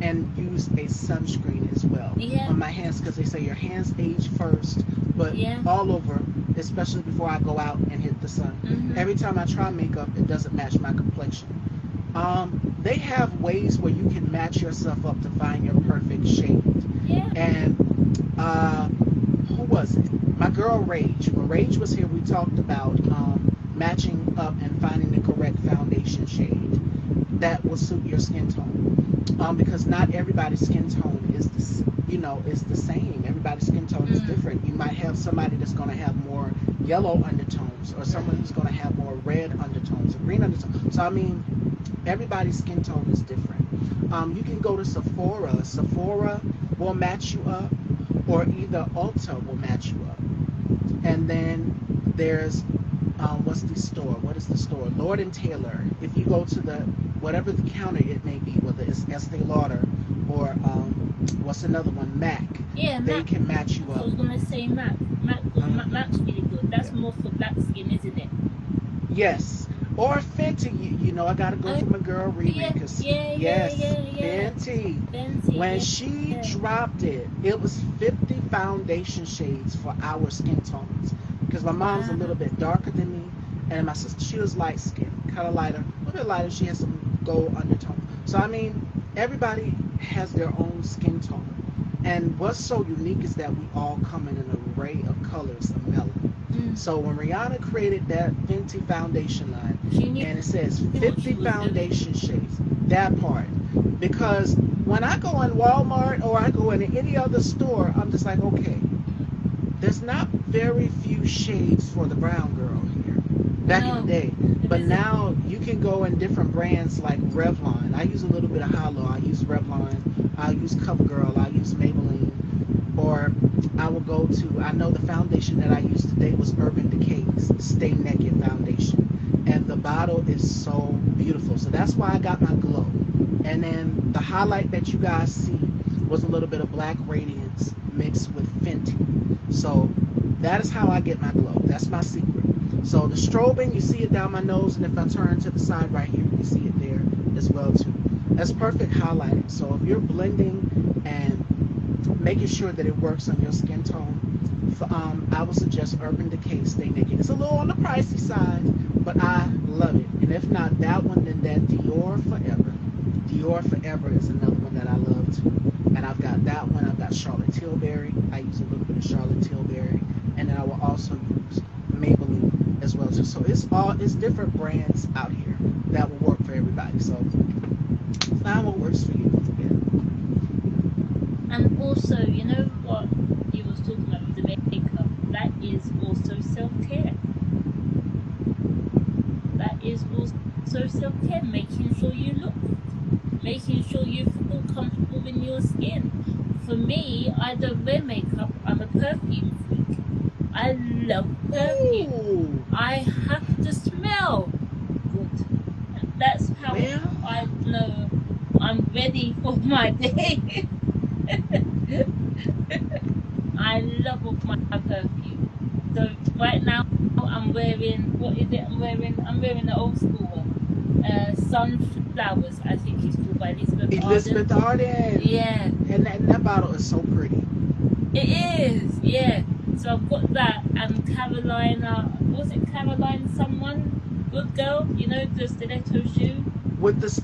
and use a sunscreen as well on my hands, because they say your hands age first, but all over, especially before I go out and hit the sun. Every time I try makeup, it doesn't match my complexion. They have ways where you can match yourself up to find your perfect shade. Yeah. And who was it? My girl Rage. When Rage was here, we talked about matching up and finding the correct foundation shade that will suit your skin tone. Because not everybody's skin tone is is the same. Everybody's skin tone is different. You might have somebody that's going to have more yellow undertones, or someone who's going to have more red undertones or green undertones. So I mean, everybody's skin tone is different. You can go to Sephora. Sephora will match you up, or either Ulta will match you up. And then there's what's the store? What is the store? Lord and Taylor. If you go to the whatever the counter it may be, whether it's Estee Lauder or what's another one? MAC. Yeah, they MAC. can match you I up. was gonna say MAC. MAC's really good. That's more for black skin, isn't it? Yes. Or Fenty, you know, I gotta go for my girl Riri, because Fenty. When she dropped it, it was 50 foundation shades for our skin tones. Because my mom's a little bit darker than me, and my sister, she was light skin, kind of lighter, a little bit lighter. She has some gold undertone. So I mean, everybody has their own skin tone. And what's so unique is that we all come in an array of colors of melanin. So when Rihanna created that Fenty foundation line, and it says 50 foundation shades, that part. Because when I go in Walmart or I go into any other store, I'm just like, okay, there's not very few shades for the brown girl here back in the day. But now you can go in different brands like Revlon. I use a little bit of Halo. I use Revlon. I use CoverGirl. I use Maybelline. Or I will go to, I know the foundation that I used today was Urban Decay's Stay Naked foundation. And the bottle is so beautiful. So that's why I got my glow. And then the highlight that you guys see was a little bit of Black Radiance mixed with Fenty. So that is how I get my glow. That's my secret. So the strobing, you see it down my nose, and if I turn to the side right here, you see it there as well too. That's perfect highlighting. So if you're blending and making sure that it works on your skin tone, I would suggest Urban Decay Stay Naked. It's a little on the pricey side, but I love it. And if not that one, then that Dior Forever. Dior Forever is another one that I love too. And I've got that one. I've got Charlotte Tilbury. I use a little bit of Charlotte Tilbury. And then I will also use Maybelline as well too. So it's different brands out here that will work for everybody. So find what works for you. And also, you know what you was talking about with the makeup? That is also self-care. That is also self-care, making sure you look making sure you feel comfortable in your skin. For me, I don't wear makeup. I'm a perfume freak. I love perfume. Ooh, I have to smell good. That's how well, I know I'm ready for my day. I love my perfume. So right now I'm wearing, what is it? I'm wearing the old school one. Sunflowers, I think it's called, by Elizabeth Arden. Elizabeth Arden. Yeah, And that bottle is so pretty. it is. Yeah. So I've got that, and Carolina, was it Caroline someone? Good girl, you know, the stiletto shoe. With this,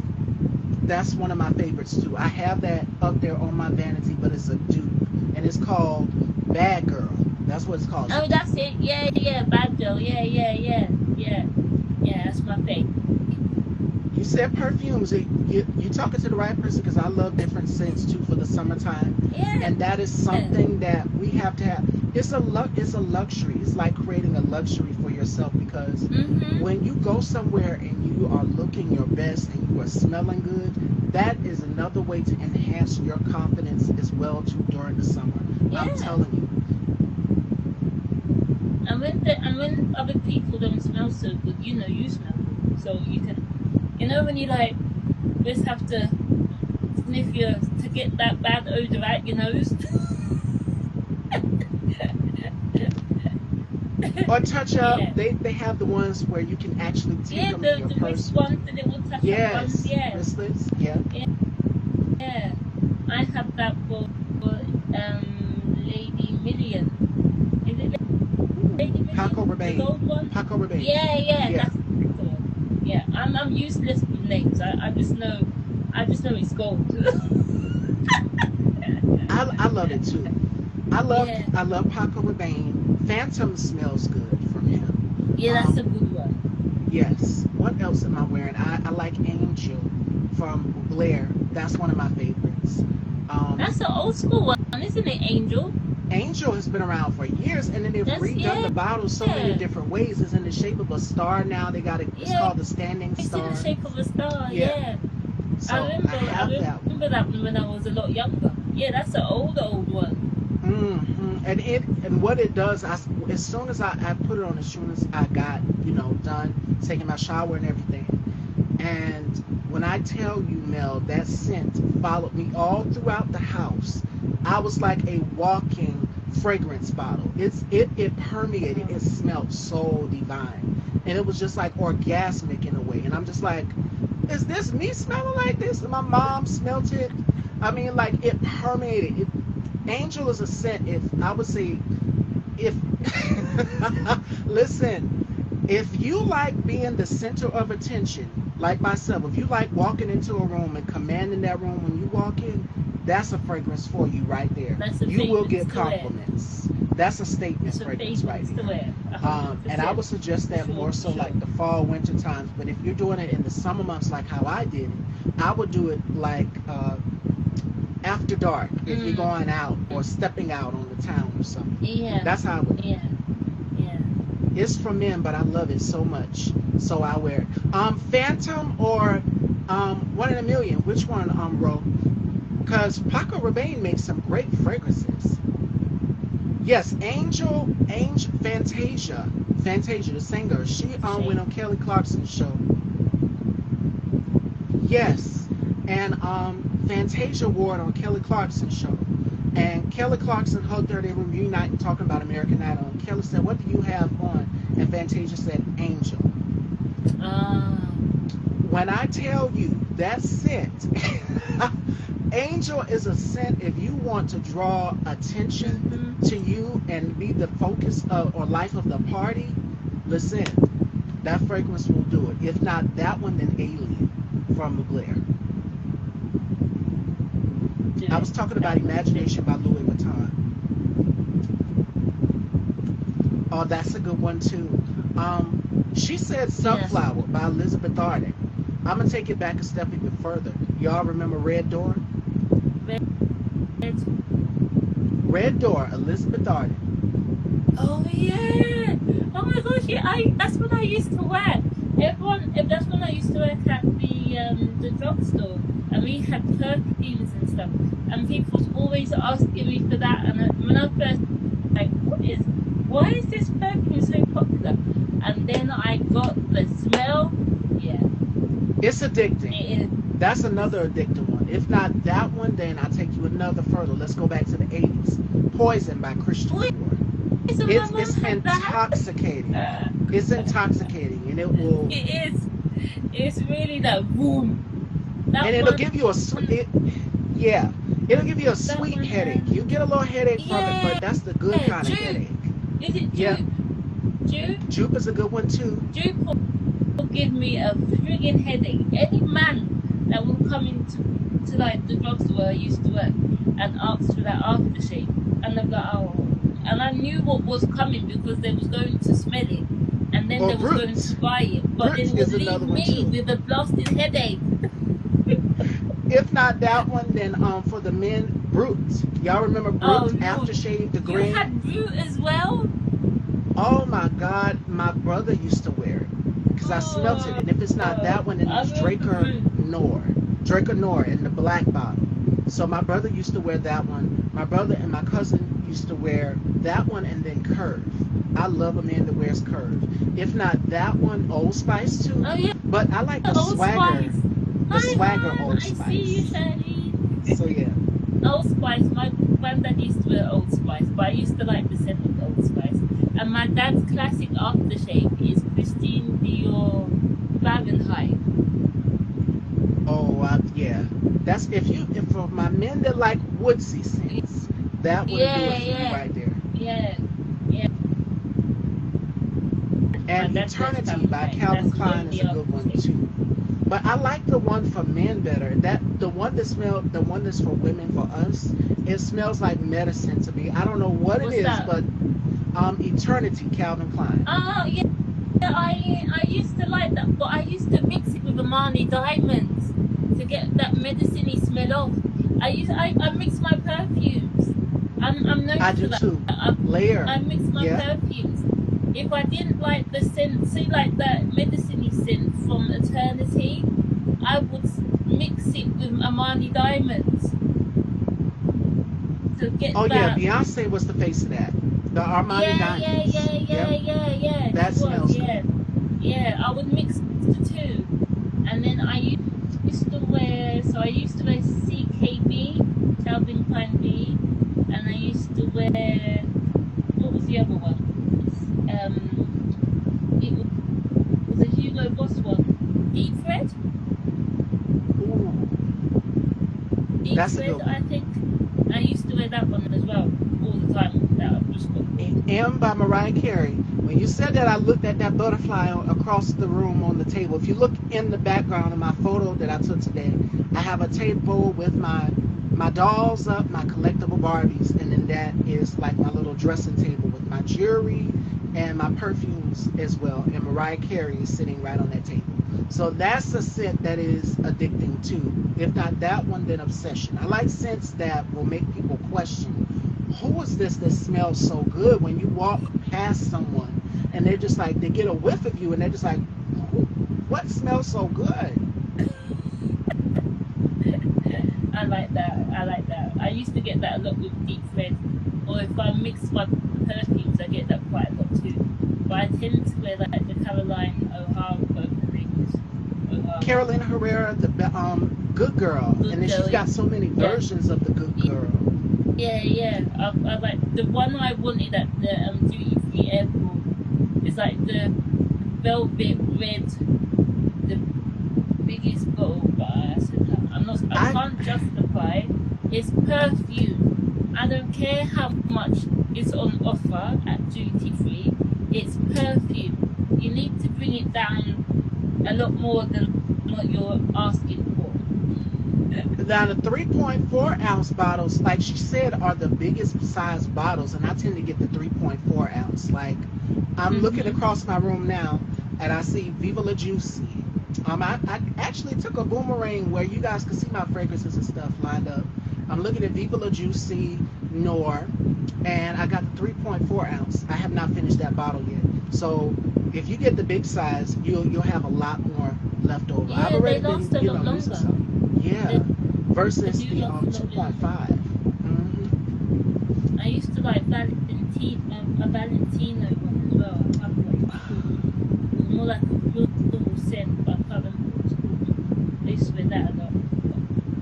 that's one of my favorites too. I have that up there on my vanity, but it's a dupe, and it's called Bad Girl. That's what it's called. Oh, that's it. Yeah, yeah, bad girl. Yeah, yeah, yeah, yeah, yeah. That's my thing. You said perfumes. You talking to the right person because I love different scents too for the summertime, Yeah, and that is something that we have to have. It's a luxury. It's like creating a luxury for yourself because mhm. when you go somewhere and you are looking your best and you are smelling good, that is another way to enhance your confidence as well too during the summer. I'm Yeah. telling you. And when other people don't smell so good, you know you smell good. So you can, you know, when you like just have to sniff your to get that bad odor out your nose. Or touch up. Yeah. They have the ones where you can actually take Yeah, them in your the wrist purse. ones, the little touch up ones. Yes, Yeah, wristlets. Yeah. yeah. I have that for Lady Million. Is it Lady Paco Million? The Rabanne. gold one? Paco Rabanne. Yeah, yeah, Yeah. that's the one. Yeah, I'm useless with names. I just know it's gold. I love it too. Yeah, I love Paco Rabanne. Phantom smells good from him. yeah, that's a good one. Yes. What else am I wearing? I like Angel from Blair. That's one of my favorites. That's an old school one, isn't it, Angel? Angel has been around for years, and then they've That's redone the bottle so many yeah, different ways. It's in the shape of a star now. They got it. It's yeah. called the Standing It's in the Star. shape of a star. Yeah. Yeah, So I I have that remember one. that one when I was a lot younger. Yeah, that's an old one. And what it does, as soon as I put it on, as soon as I got done taking my shower and everything, and when I tell you, Mel, that scent followed me all throughout the house. I was like a walking fragrance bottle. It permeated. It smelled so divine, and it was just like orgasmic in a way. And I'm just like, is this me smelling like this? And my mom smelt it. I mean, like it permeated. Angel is a scent. If I would say, if listen, if you like being the center of attention, like myself, if you like walking into a room and commanding that room when you walk in, that's a fragrance for you right there. That's a You will fragrance get to wear. compliments. That's a statement It's a fragrance right fragrance to there. wear. And I 100%. would suggest For that sure, more for so sure. like the fall, winter times. But if you're doing it in the summer months, like how I did it, I would do it like after dark if you're going out or stepping out on the town or something. Yeah, That's how I would do it. yeah, yeah. It's for men, but I love it so much, so I wear it. Phantom or 1 in a million. Which one, Ro? Because Paco Rabanne makes some great fragrances. Yes, Fantasia, the singer. She went on Kelly Clarkson's show. Yes, and Fantasia wore it on Kelly Clarkson's show. And Kelly Clarkson hugged her. They were reuniting, talking about American Idol. And Kelly said, "What do you have on?" And Fantasia said, "Angel." When I tell you that scent, Angel is a scent. If you want to draw attention to you and be the focus of or life of the party, listen, that fragrance will do it. If not that one, then Alien from Mugler. I was talking about Imagination by Louis Vuitton. Oh, that's a good one too. She said Sunflower by Elizabeth Arden. I'm gonna take it back a step even further. Y'all remember Red Door? Red Door, Elizabeth Arden. Oh yeah! Oh my gosh! Yeah, that's what I used to wear. everyone, if that's when I used to work at the drugstore, and we had perfumes and stuff, and people was always asking me for that. And when I first like, why is this perfume so popular? And then I got the smell. Yeah, It's addicting. it is. That's another addictive one. If not that one, then I'll take you another further. Let's go back to the 80s. Poison by Christian Dior. So my mom It's had that. intoxicating. It's intoxicating, and it will, It is. It's really that boom. That and it'll one. give you a sweet. Yeah, it'll give you a That sweet one. headache. You get a little headache from it, Yeah. but that's the good kind of Jupe. headache. Is it Yeah, Jupe? Jupe? Jupe is a good one too. Jupe will give me a friggin' headache. Any man that will come into like the drugstore where I used to work and ask for that aftershave, and they're like, oh, and I knew what was coming because they was going to smell it, and then Or they was going Brutes. to buy it, but Brutes then it is would another leave one me too. with a blasted headache. If not that one, then for the men, Brutes. Y'all remember Oh Brutes Lord, aftershave, the you green? had Brute as well. Oh my God, my brother used to wear it because I smelt it. And if it's not that one, then I it's remember Brute. Draker Nor in the black bottle. So my brother used to wear that one. My brother and my cousin used to wear that one, and then Curve. I love a man that wears Curve. If not that one, Old Spice too. Oh yeah, But I like the Old swagger, Spice. the Hi swagger hon, Old I see you, Spice. Shady. So yeah. Old Spice. My granddad used to wear Old Spice, but I used to like the scent of Old Spice. And my dad's classic aftershave is Christine Dior Fahrenheit. Oh, yeah. That's if for my men that like woodsy scents, that will do Yeah, it for you yeah, right there. yeah, yeah. My And dad wears Eternity by Fahrenheit. Calvin That's the Klein is only a good one aftershave. too. But I like the one for men better. That the one that smell, the one that's for women for us, it smells like medicine to me. I don't know what it What's is, that? but Eternity, Calvin Klein. Oh yeah, I used to like that, but I used to mix it with Amani Diamonds to get that medicine-y smell off. I mix my perfumes. I'm known I for do that. too. I Layer. mix my Yeah. perfumes. If I didn't like the scent, say like that medicine-y scent from Eternity, I would mix it with Amani Diamonds to get Oh yeah, that. Beyonce was the face of that. The Armani Yeah, yeah, Diamonds. yeah, Yep. yeah, yeah, yeah. She That was, smells yeah. good. Yeah, I would mix the two. And then I used to wear CKB, Calvin Klein B, and I used to wear, what was the other one? It was a Hugo Boss one. Deep Red? Ooh, Deep that's a Red, good I one. think. I used to wear that one as well, all the time. That I've just got caught. M by Mariah Carey. When you said that, I looked at that butterfly across the room on the table. If you look in the background of my photo that I took today, I have a table with my dolls up, my collectible Barbies, and then that is like my little dressing table with my jewelry and my perfumes as well. And Mariah Carey is sitting right on that table. So that's a scent that is addicting too. If not that one, then Obsession. I like scents that will make people question, who is this that smells so good? When you walk past someone and they're just like, they get a whiff of you and they're just like, what smells so good? I like that. I like that. I used to get that a lot with Deep Red. Or if I mix my perfumes, I get that quite a lot too. But I tend to wear like the Caroline O'Hara perfumes. O'Hara. Carolina Herrera, the Good Girl, Good and then she's girl. got so many Yeah. versions of the Good Girl. Yeah, yeah. I like the one I wanted at the duty free airport. It's like the velvet red, the biggest bottle. But I said I I can't justify. It's perfume. I don't care how much is on offer at duty free. It's perfume. You need to bring it down a lot more than what you're asking for. Now the 3.4 ounce bottles, like she said, are the biggest size bottles, and I tend to get the 3.4 ounce. Like I'm looking Mm-hmm. across my room now, and I see Viva La Juicy. I actually took a boomerang where you guys can see my fragrances and stuff lined up. I'm looking at Viva La Juicy, Nor, and I got the 3.4 ounce. I have not finished that bottle yet. So if you get the big size, you'll have a lot more left over. I've Yeah, they already last been, a lot using longer. some. They, Yeah, they versus do the last a lot longer. 2.5. I used to like a Valentino one as well. I can't remember what it's called. It was more like a floral scent, but I can't remember what it's called. I used to wear that a lot.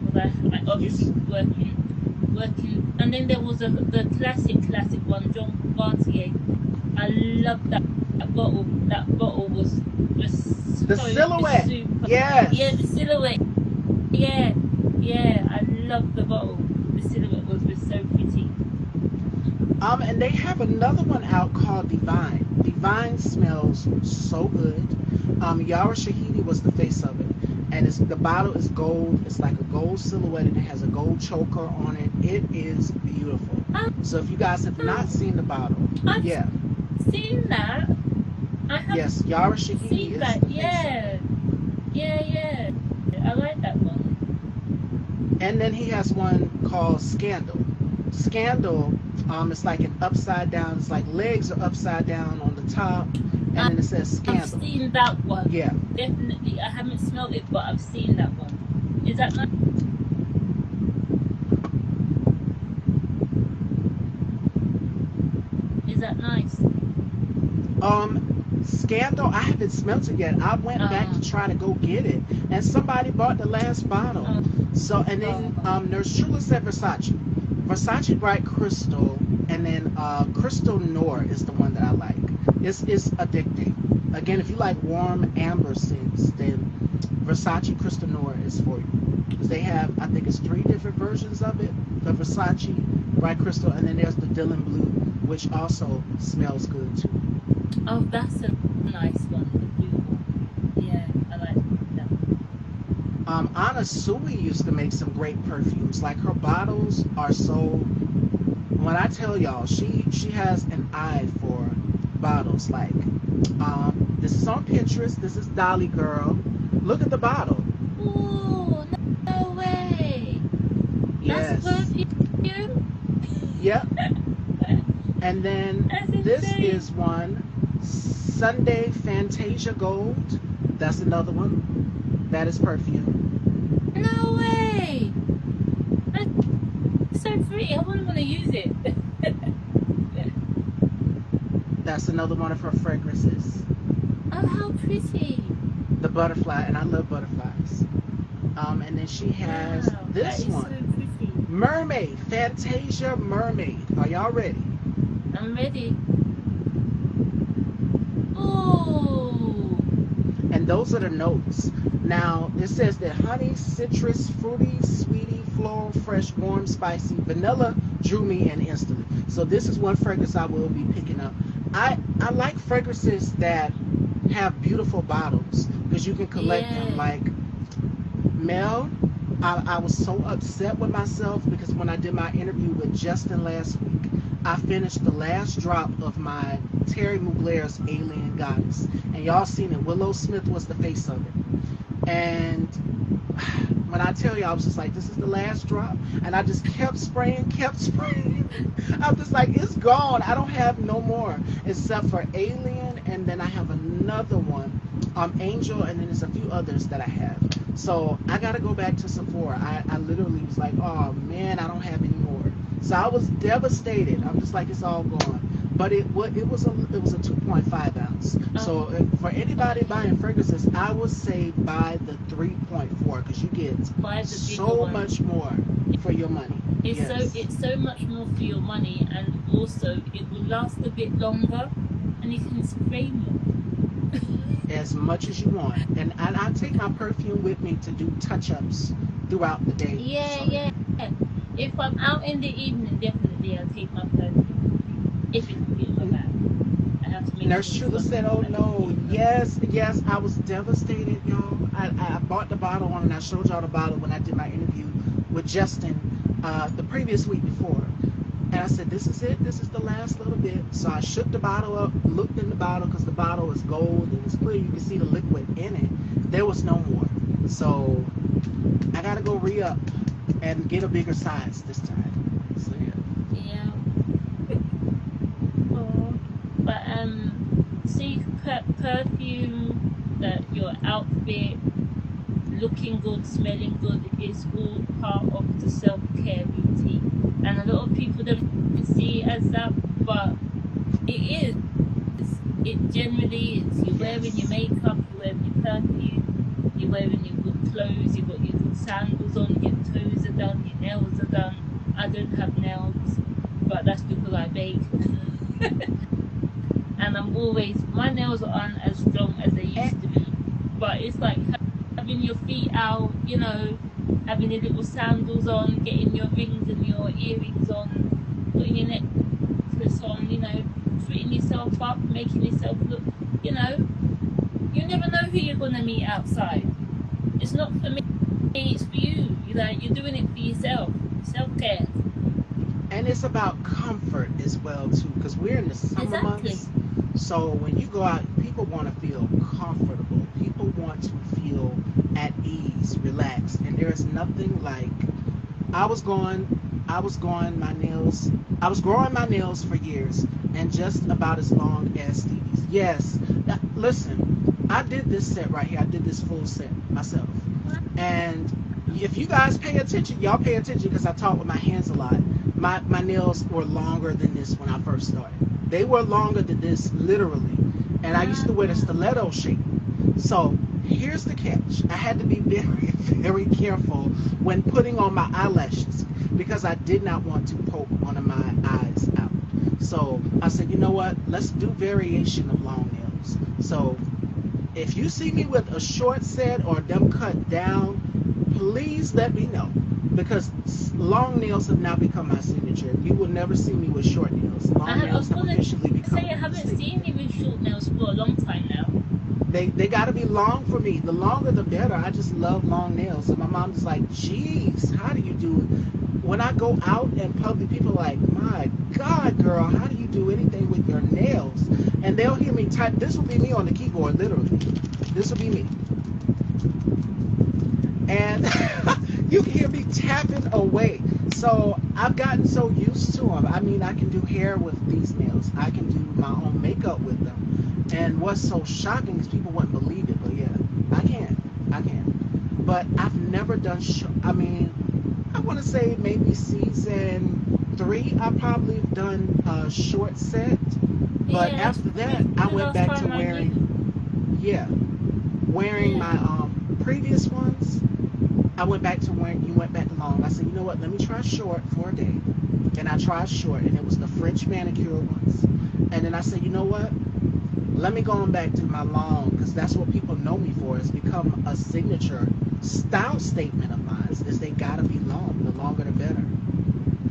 Because I You, obviously working, and then there was the classic one, John Gartier. I loved that bottle. That bottle was the so silhouette. super. Yeah, Yes. the silhouette. Yeah, yeah. I loved the bottle. The silhouette was so pretty. And they have another one out called Divine. Divine smells so good. Yara Shahidi was the face of it, and the bottle is gold. It's like a gold silhouette, and it has a gold choker on it. It is beautiful. So if you guys have not Oh, seen the bottle, I've yeah, seen that. I have yes, Yara Shahidi seen is that. the face of it. Yeah, yeah. I like that one. And then he has one called Scandal. Scandal, it's like an upside down. It's like legs are upside down on the top, and I- then it says I've Scandal. seen that one. Yeah, Definitely. I haven't smelled it, but I've seen that one. Is that nice? Is that nice? Scandal, I haven't smelt it yet. I went back to Uh, try to go get it, and somebody bought the last bottle. uh, So, and then Nurse Chula said Versace. Versace Bright Crystal, and then Crystal Noir is the one that I like. It's addicting. Again, if you like warm amber scents, then Versace Crystal Noir is for you. Because they have, I think it's 3 different versions of it. The Versace Bright Crystal, and then there's the Dylan Blue, which also smells good too. oh, that's a nice one. The blue one. Yeah, I like that one. Anna Sui used to make some great perfumes. Like her bottles are so. When I tell y'all, she has an eye for bottles. Like, this is on Pinterest. This is Dolly Girl. Look at the bottle. Oh, no way. That's Yes. perfume? Yep. And then That's this insane. is one, Sunday Fantasia Gold. That's another one. That is perfume. No way. That's so pretty. I wouldn't want to use it. That's another one of her fragrances. Oh, how pretty. The butterfly, and I love butterflies. And then she has Wow, that this is so one, pretty. Mermaid, Fantasia Mermaid. Are y'all ready? I'm ready. Oh, And those are the notes. Now, it says that honey, citrus, fruity, sweetie, floral, fresh, warm, spicy, vanilla drew me in instantly. So this is one fragrance I will be picking up. I like fragrances that have beautiful bottles because you can collect them. yeah. Like Mel, I was so upset with myself because when I did my interview with Justin last week, I finished the last drop of my Terry Mugler's Alien Goddess. And y'all seen it. Willow Smith was the face of it. And when I tell you, I was just like, this is the last drop. And I just kept spraying, kept spraying. I'm just like, it's gone. I don't have no more except for Alien. And then I have another one, Angel. And then there's a few others that I have. So I got to go back to Sephora. I literally was like, oh man, I don't have any more. So I was devastated. I'm just like, it's all gone. But it was a 2.5 ounce. So for anybody buying fragrances, I would say buy the 3.4 because you get Buy the bigger so one. much more for your money. Yes. It's so much more for your money, and also it will last a bit longer, and you can spray more. As much as you want. And I take my perfume with me to do touch-ups throughout the day. Yeah, So yeah. If I'm out in the evening, definitely I'll take my perfume with me. If it can be in my bag. I have to make Nurse sure it's Chula got said, I oh need to be no, in my bag. yes, I was devastated, y'all. I bought the bottle on and I showed y'all the bottle when I did my interview with Justin the previous week before. And I said, this is it. This is the last little bit. So I shook the bottle up, looked in the bottle because the bottle is gold and it's clear. You can see the liquid in it. There was no more. So I got to go re-up and get a bigger size this time. So yeah. perfume, that your outfit, looking good, smelling good is all part of the self care routine. And a lot of people don't see it as that, but it is. It generally is. You're wearing your Yes. makeup, you're wearing your perfume, you're wearing your good clothes, you've got your good sandals on, your toes are done, your nails are done. I don't have nails, but that's because I bake. And my nails aren't as strong as they And, used to be. But it's like having your feet out, having your little sandals on, getting your rings and your earrings on, putting your necklace on, treating yourself up, making yourself look, you know, you never know who you're gonna meet outside. It's not for me, it's for you. You're doing it for yourself. Self care. and it's about comfort as well too, because we're in the summer Exactly. months. So when you go out, people want to feel comfortable. People want to feel at ease, relaxed, and there is nothing like. I was going, my nails. I was growing my nails for years, and just about as long as Stevie's. Yes, listen, I did this set right here. I did this full set myself, and if you guys pay attention, y'all pay attention because I talk with my hands a lot. My nails were longer than this when I first started. They were longer than this, literally. And I used to wear the Wow. stiletto shape. So here's the catch. I had to be very, very careful when putting on my eyelashes because I did not want to poke one of my eyes out. So I said, you know what? Let's do variation of long nails. So if you see me with a short set or them cut down, please let me know because long nails have now become my signature. You will never see me with short nails. Long I nails was have gonna officially say I become a haven't seen statement. you with short nails for a long time now. They got to be long for me. The longer the better. I just love long nails. And my mom's like, "Geez, how do you do it?" When I go out in public, people are like, "My God, girl, how do you do anything with your nails?" And they'll hear me type. This will be me on the keyboard, literally. This will be me. And you can hear me tapping away. So I've gotten so used to them. I mean, I can do hair with these nails. I can do my own makeup with them. And what's so shocking is people wouldn't believe it, but yeah, I can. I can. But I've never done. I mean, I want to say maybe season 3. I probably have done a short set. But Yeah, that's after that, probably I the went last back to time I knew. wearing, yeah, wearing Yeah. my previous ones. I went back to when you went back to long. I said, you know what? Let me try short for a day. And I tried short, and it was the French manicure ones. And then I said, you know what? Let me go on back to my long because that's what people know me for. It's become a signature style statement of mine. Is they gotta be long. The longer the better,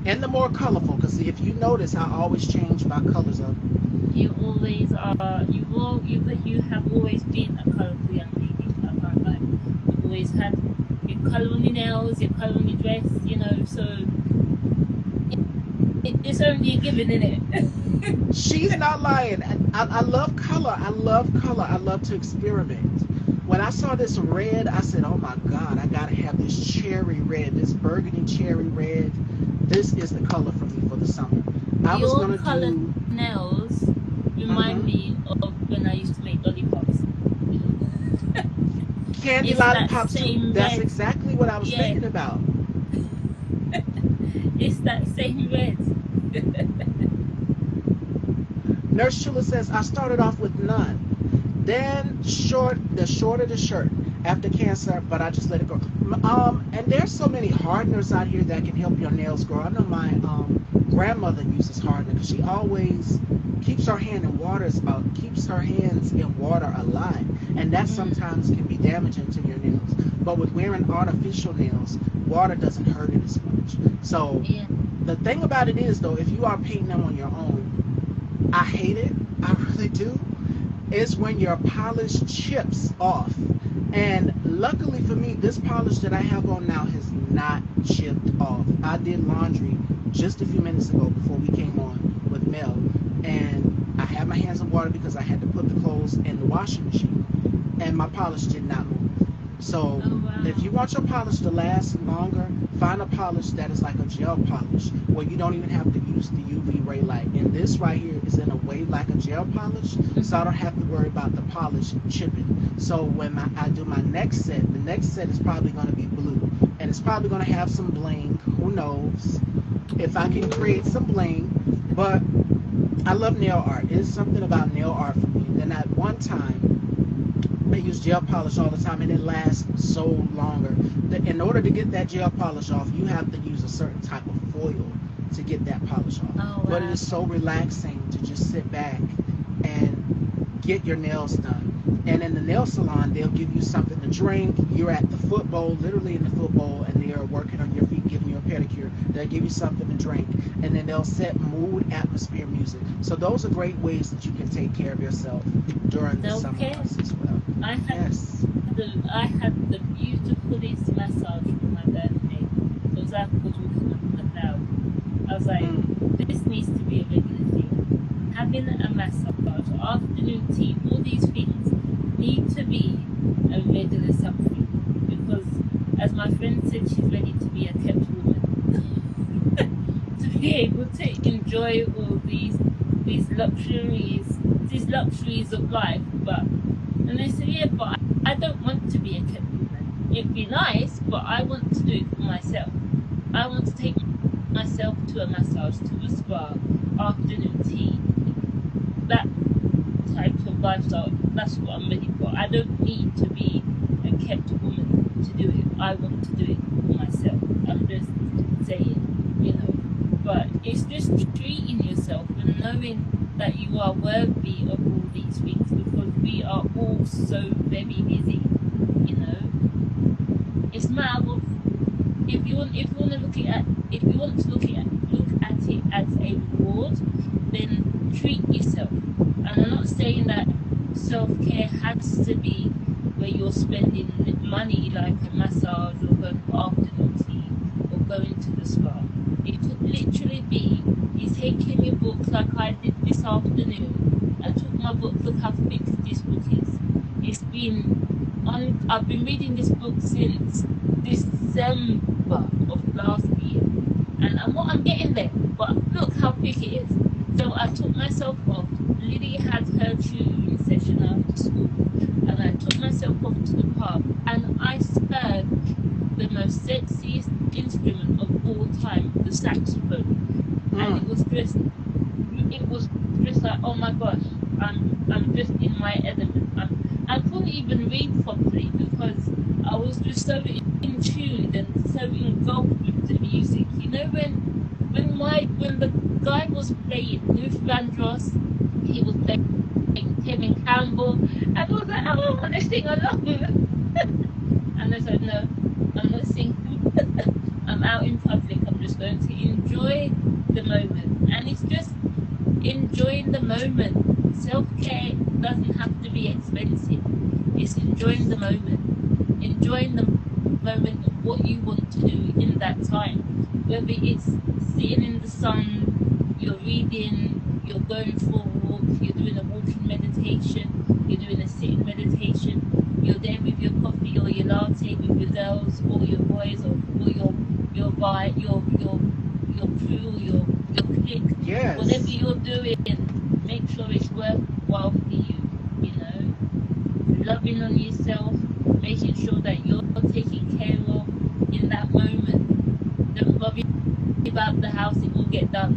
and the more colorful. Because if you notice, I always change my colors up. You always are. You have always been a colourful young lady. I can't lie. You've always had your colour on your nails, your colour on your dress. So it's only a given, isn't it? She's not lying. I love color. I love color. I love to experiment. When I saw this red, I said, oh my God, I gotta have this cherry red, this burgundy cherry red. This is the color for me for the summer. I was Your gonna colour do, nails remind mm-hmm, me of when I used to make lollipops. candy It's that lollipops too. same That's red. exactly what I was Yeah, thinking about. it's that same red. Nurse Chula says, I started off with none. Then the shorter the shirt after cancer, but I just let it go. And there's so many hardeners out here that can help your nails grow. I know my grandmother uses hardener because she always keeps her hand in water, keeps her hands in water a lot, and that Mm, sometimes can be damaging to your nails. But with wearing artificial nails, water doesn't hurt it as much. So yeah. the thing about it is, though, if you are painting them on your own, I hate it. I really do. Is when your polish chips off. And luckily for me, this polish that I have on now has not chipped off. I did laundry just a few minutes ago before we came on with Mel. And I had my hands in water because I had to put the clothes in the washing machine. And my polish did not move. So Oh if you wow. want your polish to last longer, find a polish that is like a gel polish where you don't even have to use the UV ray light. And this right here is in a way like a gel polish, so I don't Mhm. have to worry about the polish chipping. So when I do my next set, the next set is probably going to be blue, and it's probably going to have some bling. Who knows if I can create some bling? But I love nail art. It is something about nail art for me. And then at one time, I use gel polish all the time, and it lasts so longer. In order to get that gel polish off, you have to use a certain type of foil to get that polish off. Oh But it wow. is so relaxing to just sit back and get your nails done. And in the nail salon, they'll give you something to drink. You're at the foot bowl, literally in the foot bowl, and they are working on your feet, giving you a pedicure. They'll give you something to drink, and then they'll set mood, atmosphere, music. So those are great ways that you can take care of yourself during the Self summer care. months as well. Yes. I had the beautifulest massage for my birthday. It was like walking on the cloud. I was like, Mm. this needs to be a regular thing. Having a massage, afternoon tea, all these things need to be a regular something. Because as my friend said, she's ready to be a kept woman. To be able to enjoy all these luxuries, these luxuries of life. But and they said, yeah, but I don't want to be a kept woman. It'd be nice, but I want to do it for myself. I want to take myself to a massage, to a spa, afternoon tea, that type of lifestyle. That's what I'm ready for. I don't need to be a kept woman to do it. I want to do it for myself. I'm just saying, you know. But it's just treating yourself and knowing that you are worthy of all these things because we are all so very busy, you know. It's a matter of if you want to look at if you want to look at it as a reward, then treat yourself. And I'm not saying that self-care has to be where you're spending money like a massage or going for afternoon tea or going to the spa. It could literally be you taking your books like I did this afternoon. I took my book, look how thick this book is. It's been I've been reading this book since December of last year. And I'm getting there, but look how quick it is. So I took myself off. Lily had her tutoring session after school, and I took myself off to the park, and I heard the most sexiest instrument of all time, the saxophone. And Mm. it was just like, oh my gosh, I'm just in my element. I couldn't even read properly because I was just so in tune and so engulfed with the music. You know when the guy was playing Luther Vandross, he was playing Kevin Campbell, and I was like, oh, I want to sing along. And I said, no, I'm not singing. I'm out in public. I'm just going to enjoy the moment. And it's just enjoying the moment. Self care doesn't have to be expensive. It's enjoying the moment. Enjoying the moment of what you want to do in that time. Whether it's sitting in the sun, you're reading, you're going for a walk, you're doing a walking meditation, you're doing a sitting meditation, you're there with your coffee or your latte with your girls or your boys or your vibe, your crew, your clique, whatever Yes. you're doing, make sure it's worthwhile for you, you know. Loving on yourself, making sure that you're taken care of in that moment. Don't worry about the house, it will get done.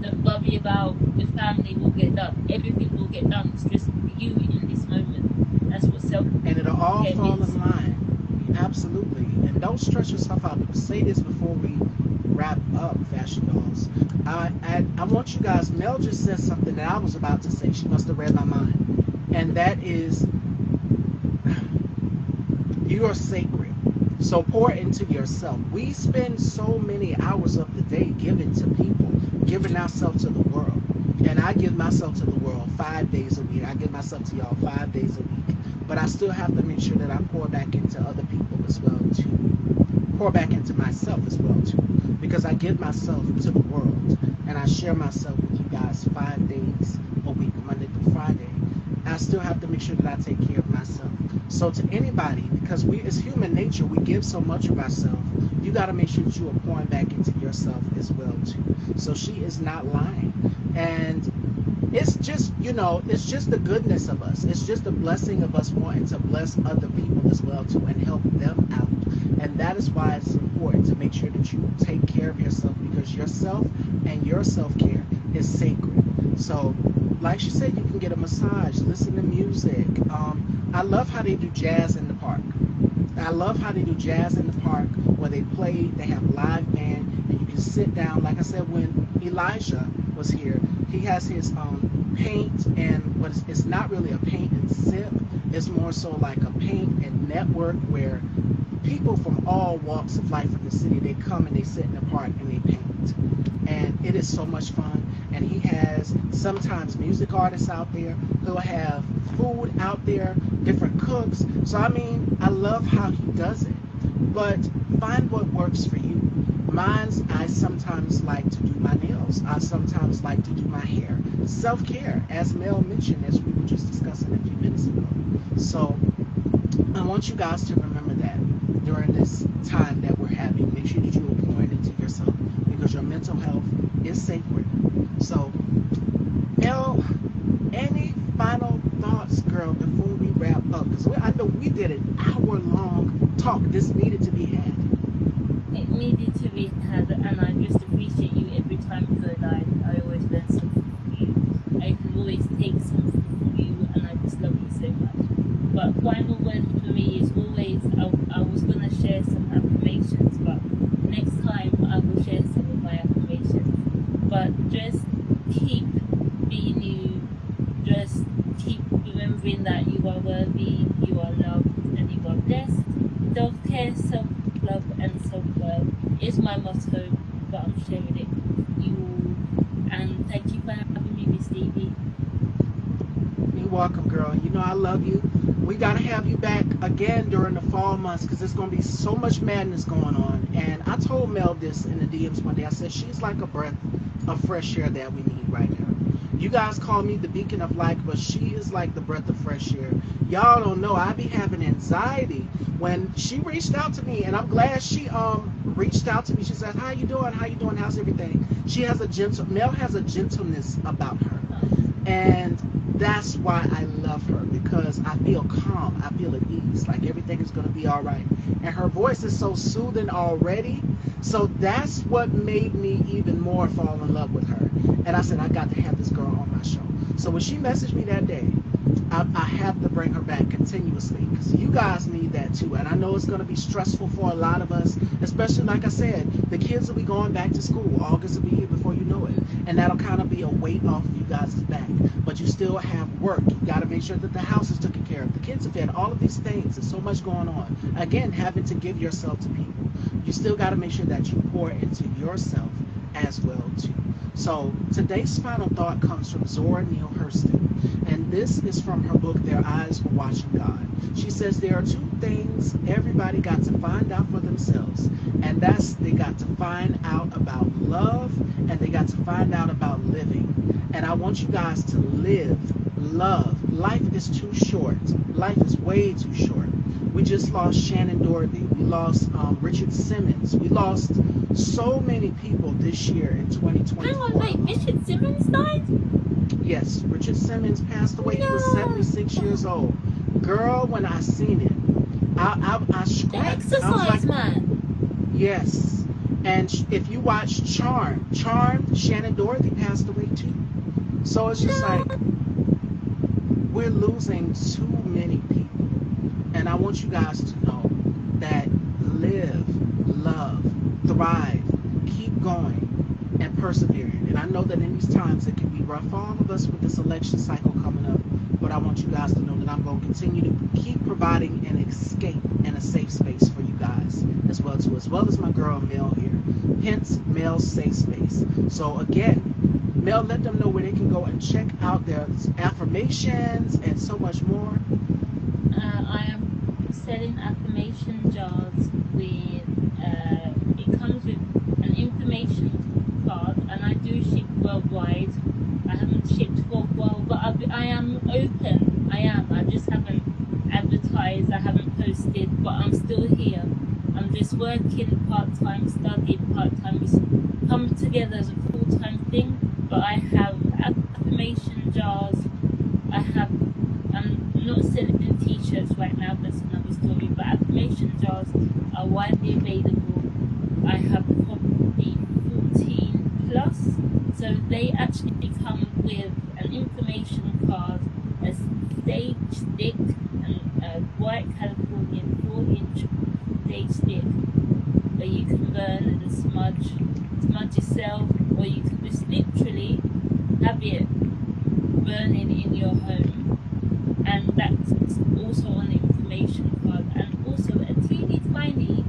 Don't worry about the family, will get done. Everything will get done. It's just you in this moment. That's what self And it'll all care fall is. in line. Absolutely. And don't stress yourself out. Say this before we wrap up, Fashion Dolls. I want you guys, Mel just said something that I was about to say. She must have read my mind. And that is, you are sacred. So pour into yourself. We spend so many hours of the day giving to people, giving ourselves to the world. And I give myself to the world 5 days a week. I give myself to y'all 5 days a week. But I still have to make sure that I pour back into other people as well too. Pour back into myself as well too. Because I give myself to the world and I share myself with you guys 5 days a week, Monday through Friday. I still have to make sure that I take care of myself. So to anybody, because we as human nature, we give so much of ourselves, you got to make sure that you are pouring back into yourself as well too. So she is not lying. And it's just, it's just the goodness of us. It's just the blessing of us wanting to bless other people as well too and help them out. And that is why it's important to make sure that you take care of yourself, because yourself and your self-care is sacred. So like she said, you can get a massage, listen to music. I love how they do jazz in the park. I love how they do jazz in the park where they play, they have live band, and you can sit down. Like I said, when Elijah was here, he has his paint and it's not really a paint and sip. It's more so like a paint and network where people from all walks of life in the city, they come and they sit in the park and they paint. And it is so much fun. And he has sometimes music artists out there who'll have food out there, different cooks. So I mean, I love how he does it. But find what works for you. Mine's, I sometimes like to do my nails. I sometimes like to do my hair. Self-care, as Mel mentioned, as we were just discussing a few minutes ago. So I want you guys to remember that during this time that we're having. Make sure that you are pouring into yourself, because your mental health is sacred. So, Mel, any final thoughts, girl, before we wrap up? Because I know we did an hour-long talk. This needed to be had. It needed to be had, and I just appreciate you every time, because I always learn something from you. I can always take something from you, and I just love you so much. But final word for me is always, I was going to share some affirmations, but next time I will share some of my affirmations. But just keep being you, just keep remembering that you are worthy, you are loved, and you are blessed. Self-care, self-love, and self-worth is my motto, but I'm sharing it with you all. And thank you for having me, Miss Stevie. You're welcome, girl. You know I love you. We got to have you back again during the fall months, because there's going to be so much madness going on. And I told Mel this in the DMs one day. I said, she's like a breath of fresh air that we need right now. You guys call me the beacon of light, but she is like the breath of fresh air. Y'all don't know, I be having anxiety. When she reached out to me, and I'm glad she reached out to me. She said, how you doing? How you doing? How's everything? Mel has a gentleness about her. And that's why I love her, because I feel calm. I feel at ease, like everything is going to be all right. And her voice is so soothing already. So that's what made me even more fall in love with her. And I said, I got to have this girl on my show. So when she messaged me that day, I have to bring her back continuously, because you guys need that too. And I know it's going to be stressful for a lot of us, especially like I said, the kids will be going back to school. August will be here before you know it. And that'll kind of be a weight off of you guys' back. But you still have work. You got to make sure that the house is taken care of. The kids are fed. All of these things. There's so much going on. Again, having to give yourself to people. You still got to make sure that you pour into yourself as well too. So today's final thought comes from Zora Neale Hurston, and this is from her book, Their Eyes Were Watching God. She says there are two things everybody got to find out for themselves, and that's they got to find out about love, and they got to find out about living. And I want you guys to live, love. Life is too short. Life is way too short. We just lost Shannon Dorothy. We lost Richard Simmons. We lost so many people this year in 2024. Hang on, wait, Richard Simmons died? Yes, Richard Simmons passed away. No. He was 76 years old. Girl, when I seen it, I The screamed. exercise I was like, man. yes. And if you watch Charm, Shannon Dorothy passed away too. So it's just like, we're losing too many people. And I want you guys to know that live, love, thrive, keep going, and persevering. And I know that in these times it can be rough for all of us with this election cycle coming up, but I want you guys to know that I'm going to continue to keep providing an escape and a safe space for you guys as well too, as well as my girl Mel here. Hence, Mel's Safe Space. So again, Mel, let them know where they can go and check out their affirmations and so much more. I am selling affirmation jars with, it comes with an information card, and I do ship worldwide. I haven't shipped for a while, but I am open. I just haven't advertised. exhausted, but I'm still here. I'm just working part-time, studying part-time. It's come together as a full-time thing, but I have affirmation jars. I'm not selling t-shirts right now, that's another story, but affirmation jars are widely available. I have probably 14 plus. So they actually come with an information card, a stage stick, and a white Californian 4-inch stage stick where you can burn and smudge yourself, or you can just literally have it burning in your home. And that's also on the information card, and also a teeny tiny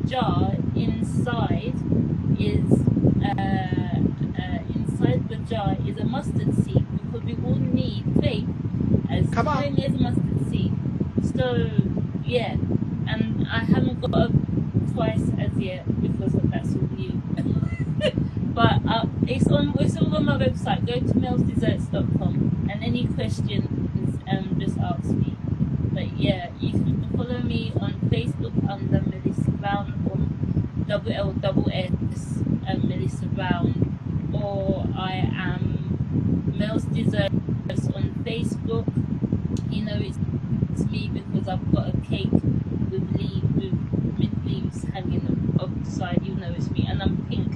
jar inside is inside the jar is a mustard seed, because we all need faith as Come on. tiny as a mustard seed. So yeah, and I haven't got a price as yet because that's all new. But it's all on my website. Go to mellsdesserts.com, and any questions, just ask me. But yeah, you can follow me on Facebook under Melissa Brown, or LLS Melissa Brown, or I am Mel's Desserts on Facebook. You know it's me because I've got a cake with mint leaves hanging off the side. You know it's me, and I'm pink.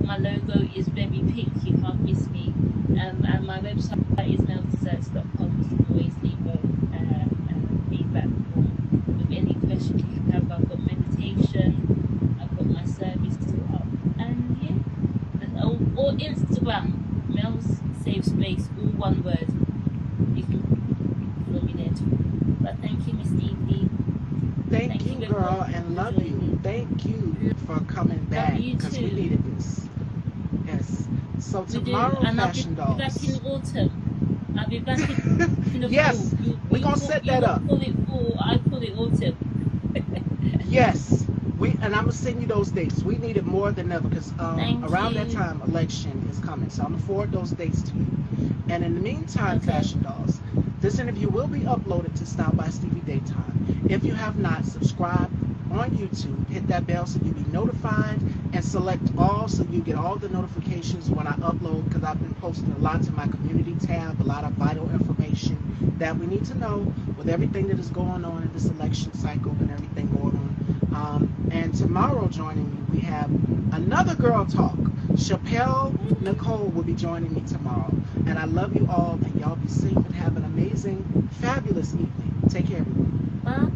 My logo is very pink. You can't miss me. And my website is mellsdesserts.com. You can always leave a feedback form with any questions you have. I've got meditation. I've got my service still up, and yeah, or Instagram, Mel's Safe Space, all one word. You can follow me there too. But thank you, Miss Stevie. Thank you, girl, and love you. Thank you for coming back, because we needed this. Yes. So tomorrow, Fashion Dolls. I'll be back in autumn. I'll be back in the yes, fall. we're going to set that up. You call it fall, I call it autumn. Yes. And I'm going to send you those dates. We need it more than ever, because around that time, election is coming. So I'm going to forward those dates to you. And in the meantime, okay. Fashion Dolls, this interview will be uploaded to Style by Stevie Daytime. If you have not, subscribe on YouTube. Hit that bell so you'll be notified, and select all so you get all the notifications when I upload, because I've been posting a lot to my community tab, a lot of vital information that we need to know with everything that is going on in this election cycle and everything going on. And tomorrow joining me, we have another Girl Talk. Chappelle Nicole will be joining me tomorrow. And I love you all, and y'all be safe and have an amazing, fabulous evening. Take care, everyone. Bye.